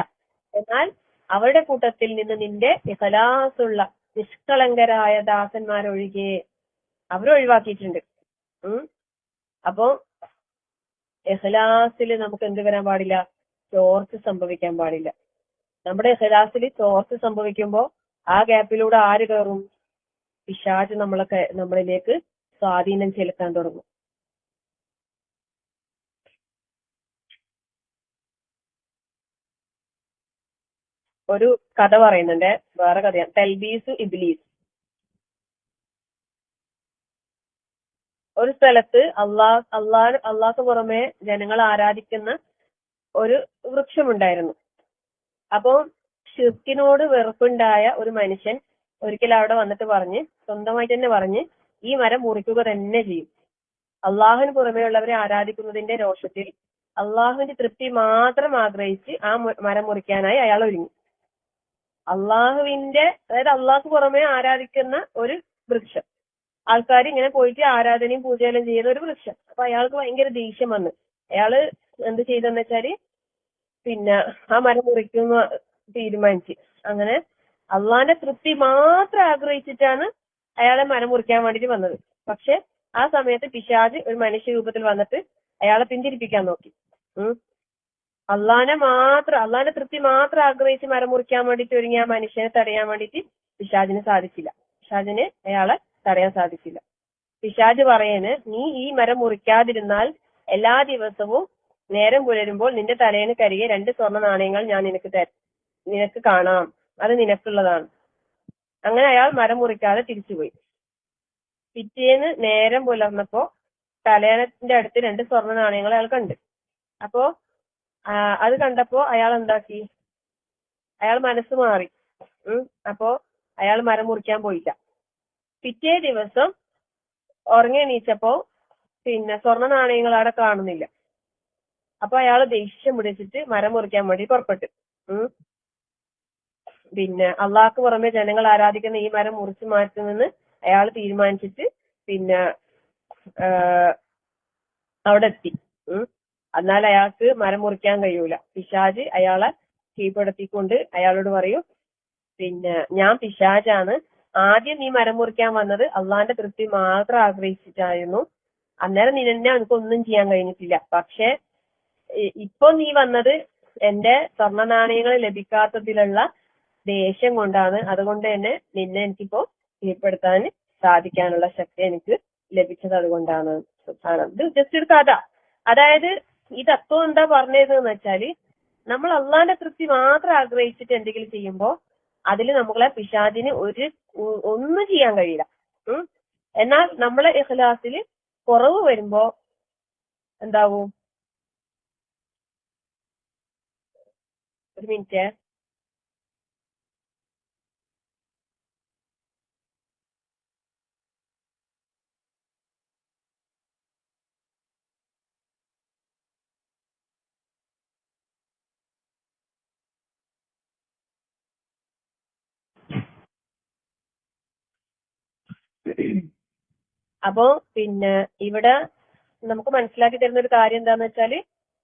എന്നാൽ അവരുടെ കൂട്ടത്തിൽ നിന്ന് നിന്റെ ഇഖ്ലാസുള്ള നിഷ്കളങ്കരായ ദാസന്മാരൊഴികെ അവരൊഴിവാക്കിയിട്ടുണ്ട്. അപ്പോ ഇഖ്ലാസിൽ നമുക്ക് എന്ത് വരാൻ പാടില്ല? ചോർച്ച സംഭവിക്കാൻ പാടില്ല. നമ്മുടെ ഇഖ്ലാസിൽ ചോർച്ച സംഭവിക്കുമ്പോ ആ ഗ്യാപ്പിലൂടെ ആര് കയറും? പിശാച് നമ്മളിലേക്ക് സ്വാധീനം ചെലുത്താൻ തുടങ്ങും. ഒരു കഥ പറയുന്നുണ്ട്, വേറെ കഥയാണ്, തൽബീസ് ഇബ്ലീസ്. ഒരു സ്ഥലത്ത് അള്ളാഹ്ക്ക് പുറമെ ജനങ്ങൾ ആരാധിക്കുന്ന ഒരു വൃക്ഷമുണ്ടായിരുന്നു. അപ്പോ ഷിർക്കിനോട് വെറുപ്പുണ്ടായ ഒരു മനുഷ്യൻ ഒരിക്കൽ അവിടെ വന്നിട്ട് സ്വന്തമായിട്ട് തന്നെ പറഞ്ഞ് ഈ മരം മുറിക്കുക തന്നെ ചെയ്യും. അള്ളാഹുവിന് പുറമെയുള്ളവരെ ആരാധിക്കുന്നതിന്റെ രോഷത്തിൽ അള്ളാഹുവിന്റെ തൃപ്തി മാത്രം ആഗ്രഹിച്ച് ആ മരം മുറിക്കാനായി അയാൾ ഒരുങ്ങി. അതായത് അള്ളാഹ്ക്ക് പുറമെ ആരാധിക്കുന്ന ഒരു വൃക്ഷം, ആൾക്കാർ ഇങ്ങനെ പോയിട്ട് ആരാധനയും പൂജയെല്ലാം ചെയ്യുന്ന ഒരു വൃക്ഷം. അപ്പൊ അയാൾക്ക് ഭയങ്കര ദേഷ്യം വന്ന് അയാള് എന്ത് ചെയ്തെന്ന് വെച്ചാല് പിന്നെ ആ മരം മുറിക്കുന്ന തീരുമാനിച്ച്. അങ്ങനെ അള്ളാന്റെ തൃപ്തി മാത്രം ആഗ്രഹിച്ചിട്ടാണ് അയാളെ മരം മുറിക്കാൻ വേണ്ടിട്ട് വന്നത്. പക്ഷെ ആ സമയത്ത് പിശാച് ഒരു മനുഷ്യ രൂപത്തിൽ വന്നിട്ട് അയാളെ പിന്തിരിപ്പിക്കാൻ നോക്കി. അള്ളാന്റെ തൃപ്തി മാത്രം ആഗ്രഹിച്ച് മരം മുറിക്കാൻ വേണ്ടിട്ട് ഒരുങ്ങിയ ആ മനുഷ്യനെ തടയാൻ വേണ്ടിട്ട് പിശാചിന് സാധിച്ചില്ല. പിശാചിന് അയാളെ തടയാൻ സാധിച്ചില്ല. പിശാച് പറയേന്, നീ ഈ മരം മുറിക്കാതിരുന്നാൽ എല്ലാ ദിവസവും നേരം പുലരുമ്പോൾ നിന്റെ തലേന്ന് കരികെ 2 സ്വർണ്ണ നാണയങ്ങൾ ഞാൻ നിനക്ക് കാണാം, അത് നിനക്കുള്ളതാണ്. അങ്ങനെ അയാൾ മരം മുറിക്കാതെ തിരിച്ചുപോയി. പിറ്റേന്ന് നേരം പുലർന്നപ്പോ തലേണത്തിന്റെ അടുത്ത് 2 സ്വർണ്ണ നാണയങ്ങൾ അയാൾ കണ്ട്. അപ്പോ അത് കണ്ടപ്പോ അയാൾ എന്താക്കി, അയാൾ മനസ്സ് മാറി. അപ്പോ അയാൾ മരം മുറിക്കാൻ പോയില്ല. പിറ്റേ ദിവസം ഉറങ്ങി എണീച്ചപ്പോ പിന്നെ സ്വർണ്ണ നാണയങ്ങൾ അവിടെ കാണുന്നില്ല. അപ്പൊ അയാൾ ദേഷ്യം പിടിച്ചിട്ട് മരം മുറിക്കാൻ വേണ്ടി പുറപ്പെട്ടു. പിന്നെ അള്ളാഹ്ക്ക് പുറമെ ജനങ്ങൾ ആരാധിക്കുന്ന ഈ മരം മുറിച്ചു മാറ്റുമെന്ന് അയാൾ തീരുമാനിച്ചിട്ട് പിന്നെ അവിടെ എത്തി. എന്നാൽ അയാൾക്ക് മരം മുറിക്കാൻ കഴിയൂല. പിശാച് അയാളെ കീഴ്പ്പെടുത്തിക്കൊണ്ട് അയാളോട് പറയും, പിന്നെ ഞാൻ പിശാചാണ്, ആദ്യം നീ മരം മുറിക്കാൻ വന്നത് അള്ളാന്റെ തൃപ്തി മാത്രം ആഗ്രഹിച്ചിട്ടായിരുന്നു. അന്നേരം നിന്നെ എനിക്കൊന്നും ചെയ്യാൻ കഴിഞ്ഞിട്ടില്ല. പക്ഷെ ഇപ്പൊ നീ വന്നത് എന്റെ സ്വർണ്ണ നാണയങ്ങൾ ലഭിക്കാത്തതിലുള്ള ദേഷ്യം കൊണ്ടാണ്. അതുകൊണ്ട് തന്നെ നിന്നെ എനിക്കിപ്പോ കീഴ്പ്പെടുത്താൻ സാധിക്കാനുള്ള ശക്തി എനിക്ക് ലഭിച്ചത് അതുകൊണ്ടാണ്. ഇത് ജസ്റ്റ് ഒരു കഥ. അതായത് ഈ തത്വം എന്താ പറഞ്ഞതെന്ന് വെച്ചാല്, നമ്മൾ അള്ളാന്റെ തൃപ്തി മാത്രം ആഗ്രഹിച്ചിട്ട് എന്തെങ്കിലും ചെയ്യുമ്പോ അതിൽ നമ്മളെ പിശാചിന് ഒന്നും ചെയ്യാൻ കഴിയില്ല. എന്നാൽ നമ്മളെ ഇഖ്ലാസിൽ കുറവ് വരുമ്പോ എന്താവും? ഒരു മിനിറ്റ്. അപ്പോ പിന്നെ ഇവിടെ നമുക്ക് മനസ്സിലാക്കി തരുന്ന ഒരു കാര്യം എന്താന്ന് വെച്ചാല്,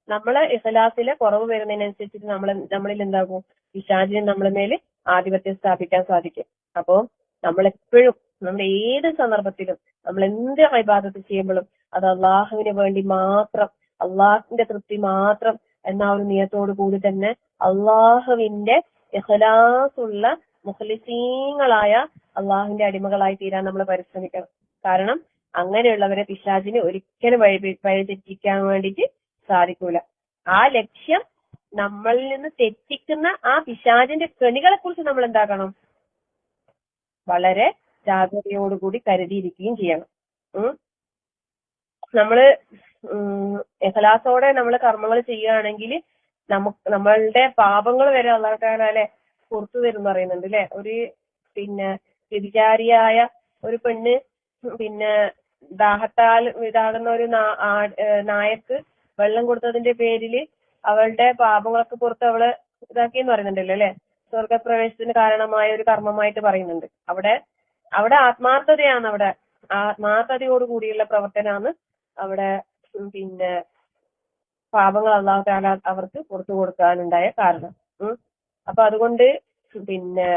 നമ്മളെ ഇഖ്ലാസിലെ കുറവ് വരുന്നതിനനുസരിച്ചിട്ട് നമ്മളിൽ എന്താകും? പിശാചിന് നമ്മളെ മേല് ആധിപത്യം സ്ഥാപിക്കാൻ സാധിക്കും. അപ്പോ നമ്മളെപ്പോഴും നമ്മൾ ഏത് സന്ദർഭത്തിലും നമ്മൾ എന്ത് ഇബാദത്ത് ചെയ്യുമ്പോഴും അത് അള്ളാഹുവിന് വേണ്ടി മാത്രം, അള്ളാഹുവിന്റെ തൃപ്തി മാത്രം എന്ന ഒരു നിയത്തോടു കൂടി തന്നെ അള്ളാഹുവിന്റെ ഇഖ്ലാസുള്ള മുഖ്ലിസീങ്ങളായ അള്ളാഹുവിന്റെ അടിമകളായി തീരാൻ നമ്മൾ പരിശ്രമിക്കണം. കാരണം അങ്ങനെയുള്ളവരെ പിശാചിന് ഒരിക്കലും വഴിതെറ്റിക്കാൻ വേണ്ടിയിട്ട് സാധിക്കൂല. ആ ലക്ഷ്യം നമ്മളിൽ നിന്ന് തെറ്റിക്കുന്ന ആ പിശാചിന്റെ കെണികളെ കുറിച്ച് നമ്മൾ എന്താക്കണം? വളരെ ജാഗ്രതയോടുകൂടി കരുതിയിരിക്കുകയും ചെയ്യണം. നമ്മള് ഇഖ്ലാസോടെ നമ്മൾ കർമ്മങ്ങൾ ചെയ്യുകയാണെങ്കിൽ നമ്മളുടെ പാപങ്ങൾ വരെ അല്ലാഹു തആല പുറത്തു തരും പറയുന്നുണ്ട് അല്ലെ. ഒരു പിന്നെ വ്യഭിചാരിയായ ഒരു പെണ്ണ് പിന്നെ ദാഹത്താൽ ഇതാകുന്ന ഒരു നായക്ക് വെള്ളം കൊടുത്തതിന്റെ പേരില് അവളുടെ പാപങ്ങളൊക്കെ പുറത്ത് അവള് ഇതാക്കിയെന്ന് പറയുന്നുണ്ടല്ലോ അല്ലെ. സ്വർഗപ്രവേശത്തിന് കാരണമായ ഒരു കർമ്മമായിട്ട് പറയുന്നുണ്ട്. അവിടെ ആത്മാർത്ഥതയാണ്, അവിടെ ആത്മാർത്ഥതയോട് കൂടിയുള്ള പ്രവർത്തനമാണ് അവിടെ പിന്നെ പാപങ്ങൾ അല്ലാഹു തആല അവർക്ക് പുറത്തു കൊടുക്കാനുണ്ടായ കാരണം. അപ്പൊ അതുകൊണ്ട് പിന്നെ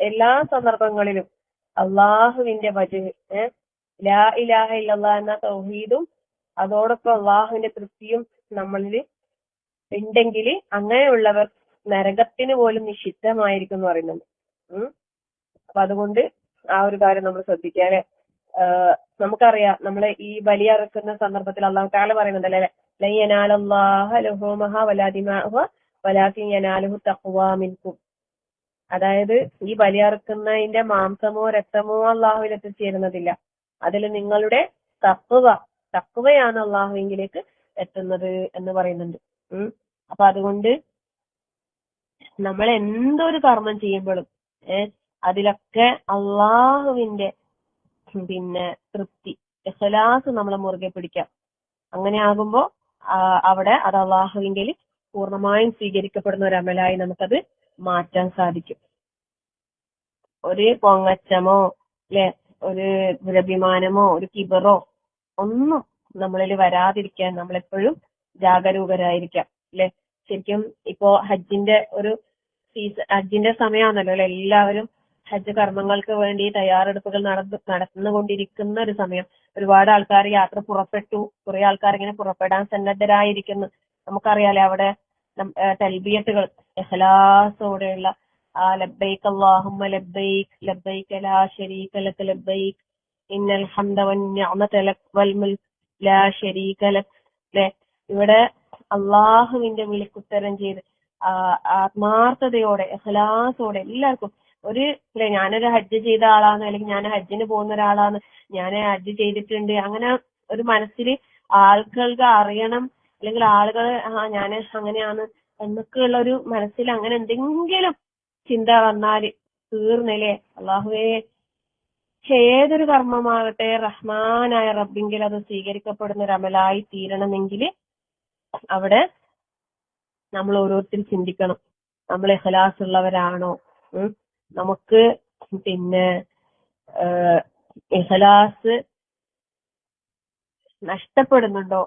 എല്ലാ സന്ദർഭങ്ങളിലും അള്ളാഹുവിന്റെ വജ്ഹ്, ലാ ഇലാഹ ഇല്ലല്ലാഹ് എന്ന തൗഹീദും അതോടൊപ്പം അള്ളാഹുവിന്റെ തൃപ്തിയും നമ്മളിൽ ഉണ്ടെങ്കിൽ അങ്ങനെയുള്ളവർ നരകത്തിന് പോലും നിഷിദ്ധമായിരിക്കും എന്ന് പറയുന്നുണ്ട്. അപ്പൊ അതുകൊണ്ട് ആ ഒരു കാര്യം നമ്മൾ ശ്രദ്ധിക്കാതെ, നമുക്കറിയാം നമ്മളെ ഈ ബലിയറുക്കുന്ന സന്ദർഭത്തിൽ അള്ളാഹു തആല പറയുന്നുണ്ടല്ലേ, ലൻ യനാലല്ലാഹ ലഹൂമഹ വലാ ദിമാഉഹ വലാകിൻ യനാലുഹു തഖ്വാ മിൻകും. അതായത് ഈ ബലിയറുക്കുന്നതിന്റെ മാംസമോ രക്തമോ അള്ളാഹുവിൽ എത്തിച്ചേരുന്നതില്ല. അതിൽ നിങ്ങളുടെ തഖ്വയാണ് അള്ളാഹുവിലേക്ക് എത്തുന്നത് എന്ന് പറയുന്നുണ്ട്. അപ്പൊ അതുകൊണ്ട് നമ്മൾ എന്തൊരു കർമ്മം ചെയ്യുമ്പോഴും അതിലൊക്കെ അള്ളാഹുവിന്റെ പിന്നെ തൃപ്തി, ഇഖ്ലാസ് നമ്മളെ മുറുകെ പിടിക്കാം. അങ്ങനെ ആകുമ്പോ അവിടെ അത് അള്ളാഹുവിന്റെ പൂർണ്ണമായും സ്വീകരിക്കപ്പെടുന്ന ഒരു അമലായി നമുക്കത് മാറ്റാൻ സാധിക്കും. ഒരു പൊങ്ങച്ചമോ അല്ലെ, ഒരു ദുരഭിമാനമോ ഒരു കിബറോ ഒന്നും നമ്മളിൽ വരാതിരിക്കാൻ നമ്മളെപ്പോഴും ജാഗരൂകരായിരിക്കാം. അല്ലെ? ശരിക്കും ഇപ്പോ ഹജ്ജിന്റെ സമയമാണല്ലോ അല്ലെ? എല്ലാവരും ഹജ്ജ് കർമ്മങ്ങൾക്ക് വേണ്ടി തയ്യാറെടുപ്പുകൾ നടന്നുകൊണ്ടിരിക്കുന്ന ഒരു സമയം. ഒരുപാട് ആൾക്കാർ യാത്ര പുറപ്പെട്ടു, കുറെ ആൾക്കാർ ഇങ്ങനെ പുറപ്പെടാൻ സന്നദ്ധരായിരിക്കുന്നു. നമുക്കറിയാലേ അവിടെ തൽബിയത്തുകൾ ഇഖ്ലാസോടെയുള്ള ലബ്ബൈക് അല്ലാഹുമ്മ ലബ്ബൈക് ലബ്ബൈക ലാ ശരീക ലക ലബ്ബൈക് ഇന്നൽ ഹംദ വൻ നിഅമത ലക വൽ മുൽക് ലാ ശരീക ലക. ല്ലേ? ഇവിടെ അള്ളാഹുവിന്റെ വിളിക്കുത്തരം ചെയ്ത് ആത്മാർത്ഥതയോടെ ഇഖ്ലാസോടെ എല്ലാവർക്കും ഞാനൊരു ഹജ്ജ് ചെയ്ത ആളാണ്, അല്ലെങ്കിൽ ഞാൻ ഹജ്ജിന് പോകുന്ന ഒരാളാണ്, ഞാൻ ഹജ്ജ് ചെയ്തിട്ടുണ്ട്, അങ്ങനെ ഒരു മനസ്സിൽ ആളുകൾക്ക് അറിയണം, അല്ലെങ്കിൽ ആളുകൾ ഞാൻ അങ്ങനെയാണ് എന്നൊക്കെയുള്ള ഒരു മനസ്സിൽ അങ്ങനെ എന്തെങ്കിലും ചിന്ത വന്നാല് തീർന്നില്ലേ? അള്ളാഹുവേ, ഏതൊരു കർമ്മമാകട്ടെ റഹ്മാനായ റബ്ബിങ്കിൽ അത് സ്വീകരിക്കപ്പെടുന്ന ഒരു അമലായി തീരണമെങ്കിൽ അവിടെ നമ്മൾ ഓരോരുത്തരും ചിന്തിക്കണം, നമ്മൾ ഇഖ്ലാസ് ഉള്ളവരാണോ? നമുക്ക് ഇഖ്ലാസ് നഷ്ടപ്പെടുന്നുണ്ടോ?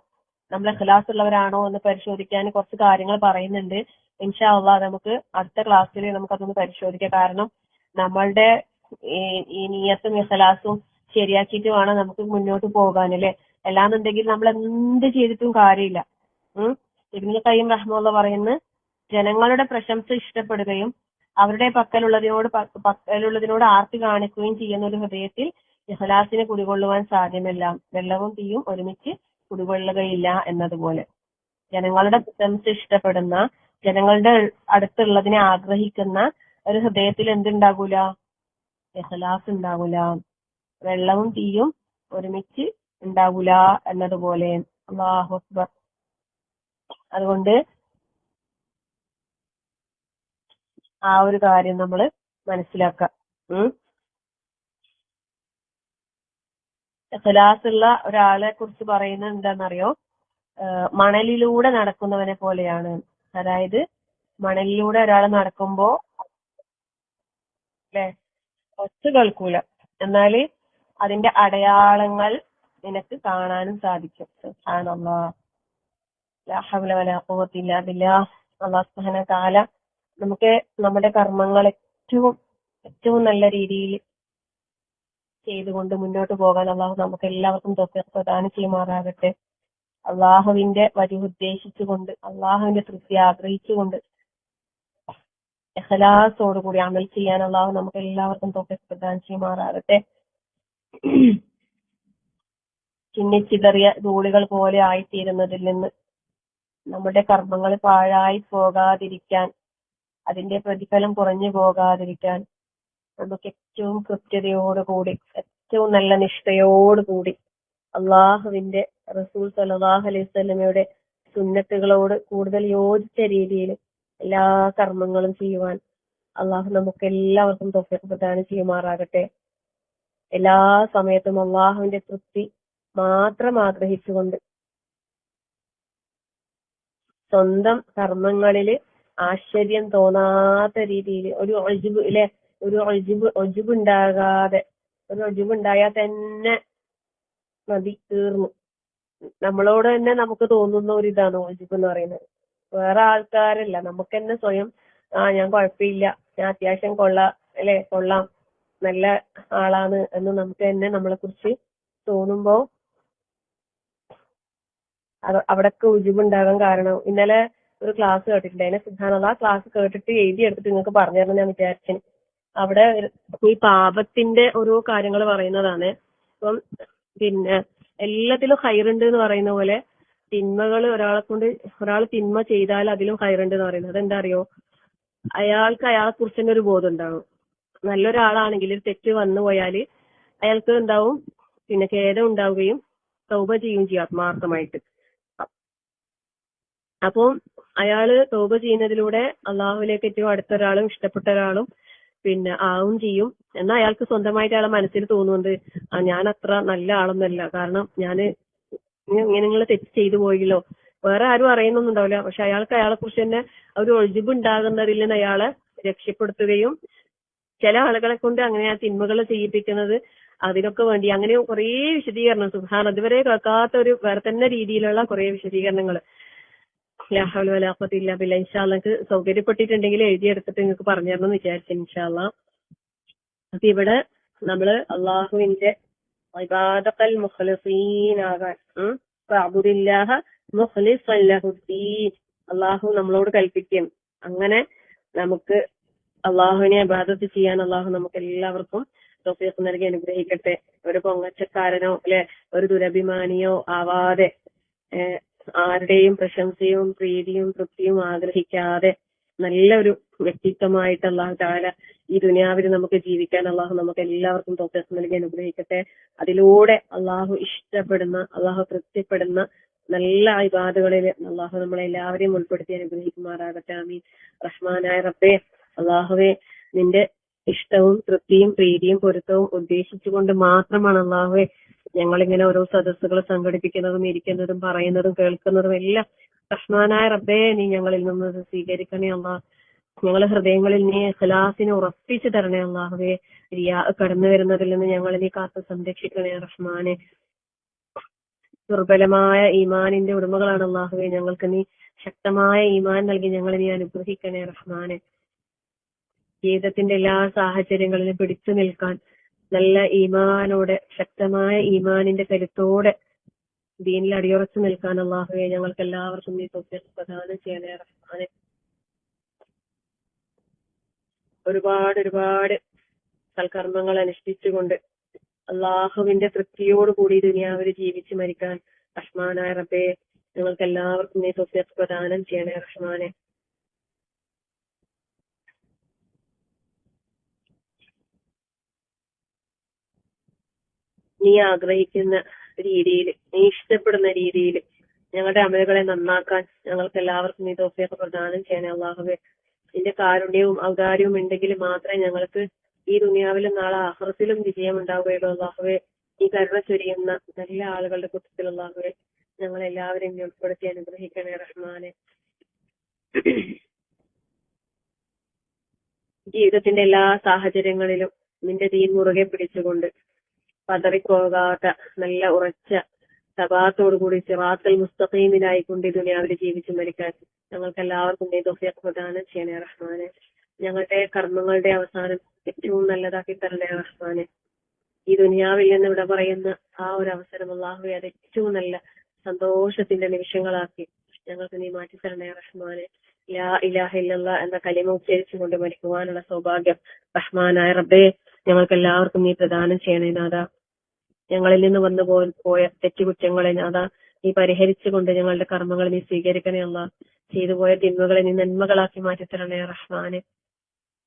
നമ്മൾ ഇഖ്ലാസ് ഉള്ളവരാണോ എന്ന് പരിശോധിക്കാൻ കുറച്ച് കാര്യങ്ങൾ പറയുന്നുണ്ട്. ഇൻഷാ അള്ളാഹ് നമുക്ക് അടുത്ത ക്ലാസ്സിൽ നമുക്കതൊന്ന് പരിശോധിക്കാം. കാരണം നമ്മളുടെ ഈ നിയത്തും ഇഖ്ലാസും ശരിയാക്കിയിട്ട് വേണം നമുക്ക് മുന്നോട്ട് പോകാനല്ലേ. അല്ലാന്നുണ്ടെങ്കിൽ നമ്മൾ എന്ത് ചെയ്തിട്ടും കാര്യമില്ല. ഇബ്നുൽ ഖയ്യിം റഹ്മത്തുള്ളാഹി പറയുന്നു, ജനങ്ങളുടെ പ്രശംസ ഇഷ്ടപ്പെടുകയും അവരുടെ പക്കലുള്ളതിനോട് ആർത്തി കാണിക്കുകയും ചെയ്യുന്ന ഒരു ഹൃദയത്തിൽ ഇഖ്ലാസിനെ കുടികൊള്ളുവാൻ സാധ്യമല്ല. വെള്ളവും തീയും ഒരുമിച്ച് കുടികൊള്ളുകയില്ല എന്നതുപോലെ ജനങ്ങളുടെ പ്രശംസ ഇഷ്ടപ്പെടുന്ന, ജനങ്ങളുടെ അടുത്തുള്ളതിനെ ആഗ്രഹിക്കുന്ന ഒരു ഹൃദയത്തിൽ എന്തുണ്ടാകൂല? ഇഖ്ലാസ് ഉണ്ടാകൂല. വെള്ളവും തീയും ഒരുമിച്ച് ഉണ്ടാകൂല എന്നതുപോലെ. അല്ലാഹു അക്ബർ. അതുകൊണ്ട് ആ ഒരു കാര്യം നമ്മൾ മനസ്സിലാക്കാം. ഇഖ്ലാസുള്ള ഒരാളെ കുറിച്ച് പറയുന്നത് എന്താണെന്നറിയോ? മണലിലൂടെ നടക്കുന്നവനെ പോലെയാണ്. അതായത് മണലിലൂടെ ഒരാൾ നടക്കുമ്പോ അല്ലെ ഒച്ച കേൾക്കൂല, എന്നാല് അതിന്റെ അടയാളങ്ങൾ നിനക്ക് കാണാനും സാധിക്കും. സുബ്ഹാനല്ലാഹ്, ലാ ഹൗല വലാ ഖുവത ഇല്ലാ ബില്ലാഹ്. അല്ലാഹു സുബ്ഹാനഹു വ തആല നമുക്ക് നമ്മുടെ കർമ്മങ്ങൾ ഏറ്റവും നല്ല രീതിയിൽ ചെയ്തുകൊണ്ട് മുന്നോട്ട് പോകാൻ അള്ളാഹു നമുക്ക് എല്ലാവർക്കും തൗഫീഖ് പ്രദാനം ചെയ്യുമാറാകട്ടെ. അള്ളാഹുവിന്റെ വഴി ഉദ്ദേശിച്ചുകൊണ്ട്, അള്ളാഹുവിന്റെ തൃപ്തി ആഗ്രഹിച്ചുകൊണ്ട് ഇഖ്ലാസോടുകൂടി അമൽ ചെയ്യാൻ അള്ളാഹു നമുക്ക് എല്ലാവർക്കും തൗഫീഖ് പ്രദാനം ചെയ്യുമാറാകട്ടെ. ചിന്നിച്ചിതറിയ ധൂളികൾ പോലെ ആയിത്തീരുന്നതിൽ നിന്ന് നമ്മുടെ കർമ്മങ്ങൾ പാഴായി പോകാതിരിക്കാൻ, അതിന്റെ പ്രതിഫലം കുറഞ്ഞു പോകാതിരിക്കാൻ നമുക്ക് ഏറ്റവും കൃത്യതയോടുകൂടി, ഏറ്റവും നല്ല നിഷ്ഠയോടുകൂടി അള്ളാഹുവിന്റെ റസൂൽ സല്ലല്ലാഹു അലൈഹി വസല്ലമയുടെ സുന്നത്തുകളോട് കൂടുതൽ യോജിച്ച രീതിയിൽ എല്ലാ കർമ്മങ്ങളും ചെയ്യുവാൻ അള്ളാഹു നമുക്ക് എല്ലാവർക്കും തൗഫീഖ് പ്രദാനം ചെയ്യുമാറാകട്ടെ. എല്ലാ സമയത്തും അള്ളാഹുവിന്റെ തൃപ്തി മാത്രം ആഗ്രഹിച്ചുകൊണ്ട് സ്വന്തം കർമ്മങ്ങളിൽ ആശ്ചര്യം തോന്നാത്ത രീതിയിൽ ഒരു ഒജുബുണ്ടായാൽ തന്നെ മതി, തീർന്നു. നമ്മളോട് തന്നെ നമുക്ക് തോന്നുന്ന ഒരു ഇതാണ് ഒജുബ് എന്ന് പറയുന്നത്. വേറെ ആൾക്കാരല്ല, നമുക്ക് തന്നെ സ്വയം ഞാൻ കുഴപ്പമില്ല, ഞാൻ അത്യാവശ്യം കൊള്ളാം, നല്ല ആളാണ് എന്ന് നമുക്ക് തന്നെ നമ്മളെ കുറിച്ച് തോന്നുമ്പോ അവിടൊക്കെ ഉജുബുണ്ടാകാൻ കാരണം, ഇന്നലെ ഒരു ക്ലാസ് കേട്ടിട്ടുണ്ട്, അതിനെ സുബ്ഹാനല്ലാഹ് ആ ക്ലാസ് കേട്ടിട്ട് എഴുതിയെടുത്തിട്ട് നിങ്ങൾക്ക് പറഞ്ഞു തരണം ഞാൻ വിചാരിച്ചു. അവിടെ ഈ പാപത്തിന്റെ ഓരോ കാര്യങ്ങൾ പറയുന്നതാണ്. ഇപ്പം എല്ലാത്തിലും ഹൈറുണ്ട് എന്ന് പറയുന്ന പോലെ തിന്മകൾ ഒരാൾ തിന്മ ചെയ്താൽ അതിലും ഹൈറുണ്ട് എന്ന് പറയുന്നത്. അതെന്താ അറിയോ? അയാൾക്ക് അയാളെ കുറിച്ച് തന്നെ ഒരു ബോധം ഉണ്ടാവും. നല്ലൊരാളാണെങ്കിൽ ഒരു തെറ്റ് വന്നു പോയാല് അയാൾക്ക് എന്താവും? ഖേദം ഉണ്ടാവുകയും തൗബ ചെയ്യുകയും ചെയ്യും ആത്മാർത്ഥമായിട്ട്. അപ്പം അയാള് തൗബ ചെയ്യുന്നതിലൂടെ അള്ളാഹുവിലേക്ക് ഏറ്റവും അടുത്ത ഒരാളും ഇഷ്ടപ്പെട്ട ഒരാളും ആവും ചെയ്യും. എന്നാൽ അയാൾക്ക് സ്വന്തമായിട്ട് അയാളെ മനസ്സിൽ തോന്നുന്നുണ്ട്, ഞാൻ അത്ര നല്ല ആളൊന്നല്ല, കാരണം ഞാന് ഇങ്ങനെ തെറ്റ് ചെയ്തു പോയല്ലോ. വേറെ ആരും അറിയുന്നൊന്നും ഉണ്ടാവില്ല, പക്ഷെ അയാൾക്ക് അയാളെ കുറിച്ച് തന്നെ ഒരു ഒഴിവ് ഉണ്ടാകുന്നതിൽ നിന്ന് അയാളെ രക്ഷപ്പെടുത്തുകയും, ചില ആളുകളെ കൊണ്ട് അങ്ങനെ ആ തിന്മകൾ ചെയ്യിപ്പിക്കുന്നത് അതിനൊക്കെ വേണ്ടി, അങ്ങനെ കുറെ വിശദീകരണം സുബ്ഹാന, ഇതുവരെ കേൾക്കാത്ത ഒരു വേറെ തന്നെ രീതിയിലുള്ള കുറെ വിശദീകരണങ്ങൾ ലാ ഹൗല വലാ ഖുവത ഇല്ലാ ബില്ലാഹ്. ഇൻഷാ അല്ലാഹ് നിങ്ങൾക്ക് സൗകര്യപ്പെട്ടിട്ടുണ്ടെങ്കിൽ എഴുതിയെടുത്തിട്ട് നിങ്ങൾക്ക് പറഞ്ഞു തരണം എന്ന് വിചാരിച്ചു. ഇൻഷാ അല്ലാഹ്. അപ്പൊ ഇവിടെ നമ്മള് അള്ളാഹുവിന്റെ ഇബാദത്തൽ മുഖ്ലിസീനാകാൻ ഫഅബ്ദുല്ലാഹ മുഖ്ലിസൻ ലഹുദ്ദീൻ അള്ളാഹു നമ്മളോട് കൽപ്പിക്കും. അങ്ങനെ നമുക്ക് അള്ളാഹുവിനെ ഇബാദത്ത് ചെയ്യാൻ അള്ളാഹു നമുക്ക് എല്ലാവർക്കും തൗഫീഖ് നൽകി അനുഗ്രഹിക്കട്ടെ. ഒരു പൊങ്ങച്ചക്കാരനോ അല്ലെ ഒരു ദുരഭിമാനിയോ ആവാതെ ആരുടെയും പ്രശംസയും പ്രീതിയും തൃപ്തിയും ആഗ്രഹിക്കാതെ നല്ലൊരു വ്യക്തിത്വമായിട്ട് അള്ളാഹു തആല ഈ ദുനിയാവിൽ നമുക്ക് ജീവിക്കാൻ അള്ളാഹു നമുക്ക് എല്ലാവർക്കും തൗഫീഖ് നൽകി അനുഗ്രഹിക്കട്ടെ. അതിലൂടെ അള്ളാഹു ഇഷ്ടപ്പെടുന്ന അള്ളാഹു തൃപ്തിപ്പെടുന്ന നല്ല ഇബാദത്തുകളിൽ അള്ളാഹു നമ്മളെ എല്ലാവരെയും ഉൾപ്പെടുത്തി അനുഗ്രഹിക്കുമാറാകട്ടെ. ആമീൻ. റഹ്മാനായ റബ്ബേ, അള്ളാഹുവെ, നിന്റെ ഇഷ്ടവും തൃപ്തിയും പ്രീതിയും പൊരുത്തവും ഉദ്ദേശിച്ചുകൊണ്ട് മാത്രമാണ് അള്ളാഹുവെ ഞങ്ങളിങ്ങനെ ഓരോ സദസ്സുകൾ സംഘടിപ്പിക്കുന്നതും ഇരിക്കുന്നതും പറയുന്നതും കേൾക്കുന്നതും എല്ലാം. റഹ്മാനായ റബ്ബേ, നീ ഞങ്ങളിൽ നിന്ന് സ്വീകരിക്കണേ അള്ളാഹ്. ഞങ്ങളെ ഹൃദയങ്ങളിൽ നീ ഇഖ്ലാസിനെ ഉറപ്പിച്ചു തരണേ അള്ളാഹുവേ. റിയാ കടന്നു വരുന്നതിൽ നിന്ന് ഞങ്ങളെ നീ കാത്തു സംരക്ഷിക്കണേ റഹ്മാനെ. ദുർബലമായ ഈമാനിന്റെ ഉടമകളാണ് അള്ളാഹുവേ. ഞങ്ങൾക്ക് നീ ശക്തമായ ഈമാൻ നൽകി ഞങ്ങളെ നീ അനുഗ്രഹിക്കണേ റഹ്മാനെ. ജീവിതത്തിന്റെ എല്ലാ സാഹചര്യങ്ങളിലും പിടിച്ചു നിൽക്കാൻ നല്ല ഈമാനോടെ ശക്തമായ ഈമാനിന്റെ കരുത്തോടെ ദീനിൽ അടിയുറച്ചു നിൽക്കാൻ അള്ളാഹുവേ ഞങ്ങൾക്ക് എല്ലാവർക്കും നീ തൗഫീഖ് പ്രദാനം ചെയ്യണേ റഹ്മാനെ. ഒരുപാട് സൽക്കർമ്മങ്ങൾ അനുഷ്ഠിച്ചുകൊണ്ട് അള്ളാഹുവിന്റെ തൃപ്തിയോടുകൂടി ദുനിയാവിൽ ജീവിച്ച് മരിക്കാൻ റഹ്മാനായ റബ്ബേ ഞങ്ങൾക്ക് എല്ലാവർക്കും നീ തൗഫീഖ് പ്രദാനം ചെയ്യണേ റഹ്മാനെ. നീ ആഗ്രഹിക്കുന്ന രീതിയിൽ, നീ ഇഷ്ടപ്പെടുന്ന രീതിയിൽ ഞങ്ങളുടെ അമലുകളെ നന്നാക്കാൻ ഞങ്ങൾക്ക് എല്ലാവർക്കും നീ തൗഫീഖ് പ്രദാനം ചെയ്യണേ അള്ളാഹുവേ. നിന്റെ കാരുണ്യവും ഔദാര്യവും ഉണ്ടെങ്കിൽ മാത്രമേ ഞങ്ങൾക്ക് ഈ ദുനിയാവിലും നാളെ ആഖിറത്തിലും വിജയം ഉണ്ടാവുകയുള്ളൂ അള്ളാഹുവേ. ഈ കരുണ ചൊരിയുന്ന നല്ല ആളുകളുടെ കൂട്ടത്തിൽ അള്ളാഹുവേ ഞങ്ങളെല്ലാവരെയും ഉൾപ്പെടുത്തി അനുഗ്രഹിക്കണേ റഹ്മാനെ. ജീവിതത്തിന്റെ എല്ലാ സാഹചര്യങ്ങളിലും നിന്റെ ദീൻ മുറുകെ പിടിച്ചുകൊണ്ട് പതറിപ്പോകാത്ത നല്ല ഉറച്ച സബാത്തോടുകൂടി സിറാത്തുൽ മുസ്തഖീമിലായിക്കൊണ്ട് ഈ ദുനിയാവിൽ ജീവിച്ചു മരിക്കാൻ ഞങ്ങൾക്ക് എല്ലാവർക്കും നീ തൗഫീഖ് പ്രദാനം ചെയ്യണേ റഹ്മാനെ. ഞങ്ങളുടെ കർമ്മങ്ങളുടെ അവസാനം ഏറ്റവും നല്ലതാക്കി തരണേ റഹ്മാനെ. ഈ ദുനിയാവിൽ നിന്ന് ഇവിടെ പറയുന്ന ആ ഒരു അവസരം അല്ലാഹുവേ അത് ഏറ്റവും നല്ല സന്തോഷത്തിന്റെ നിമിഷങ്ങളാക്കി ഞങ്ങൾക്ക് നീ മാറ്റി തരണേ റഹ്മാനെ. ലാ ഇലാഹ ഇല്ലല്ലാഹ് എന്ന കലിമ ഉച്ചരിച്ചുകൊണ്ട് മരിക്കുവാനുള്ള സൗഭാഗ്യം റഹ്മാനായ റബ്ബേ ഞങ്ങൾക്ക് എല്ലാവർക്കും നീ പ്രദാനം ചെയ്യണേ നാഥാ. ഞങ്ങളിൽ നിന്ന് വന്നു പോയ തെറ്റുകുറ്റങ്ങളെ നാഥാ നീ പരിഹരിച്ചുകൊണ്ട് ഞങ്ങളുടെ കർമ്മങ്ങൾ നീ സ്വീകരിക്കണേ അല്ലാ. ചെയ്തു പോയ തിന്മകളെ നീ നന്മകളാക്കി മാറ്റിത്തരണേ റഹ്മാനെ.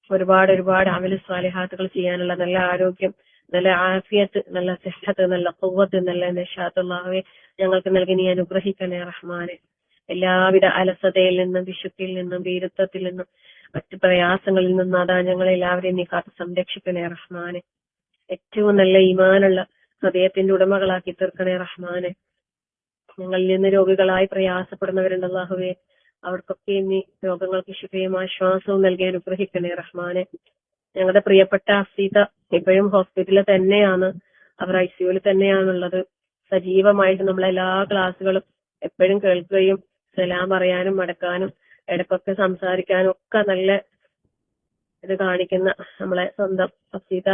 ഒരുപാട് അമല സ്വാലിഹാത്തുകൾ ചെയ്യാനുള്ള നല്ല ആരോഗ്യം, നല്ല ആഫിയത്ത്, നല്ല സിഹത്ത്, നല്ല ഖുവ്വത്ത്, നല്ല നിശാത്ത് അല്ലാഹുവേ ഞങ്ങൾക്ക് നൽകി നീ അനുഗ്രഹിക്കണേ റഹ്മാനെ. എല്ലാവിധ അലസതയിൽ നിന്നും വിശുദ്ധിയിൽ നിന്നും വീരത്വത്തിൽ നിന്നും മറ്റു പ്രയാസങ്ങളിൽ നിന്നും അതാ ഞങ്ങളെല്ലാവരെയും നീ കാത്ത് സംരക്ഷിക്കണേ റഹ്മാനെ. ഏറ്റവും നല്ല ഈമാനുള്ള ഹൃദയത്തിന്റെ ഉടമകളാക്കി തീർക്കണേ റഹ്മാനെ. ഞങ്ങളിൽ നിന്ന് രോഗികളായി പ്രയാസപ്പെടുന്നവരുണ്ട് അല്ലാഹുവേ, അവർക്കൊക്കെ നീ രോഗങ്ങൾക്ക് ശിഫയും ആശ്വാസവും നൽകി അനുഗ്രഹിക്കണേ റഹ്മാനെ. ഞങ്ങളുടെ പ്രിയപ്പെട്ട അസീത ഇപ്പോഴും ഹോസ്പിറ്റലിൽ തന്നെയാണ്, അവർ ICUവിൽ തന്നെയാണുള്ളത്. സജീവമായിട്ട് നമ്മളെല്ലാ ക്ലാസ്സുകളും എപ്പോഴും കേൾക്കുകയും സലാം പറയാനും മടക്കാനും ഇടയ്ക്കൊക്കെ സംസാരിക്കാനും ഒക്കെ നല്ല ഇത് കാണിക്കുന്ന നമ്മളെ സ്വന്തം അസീത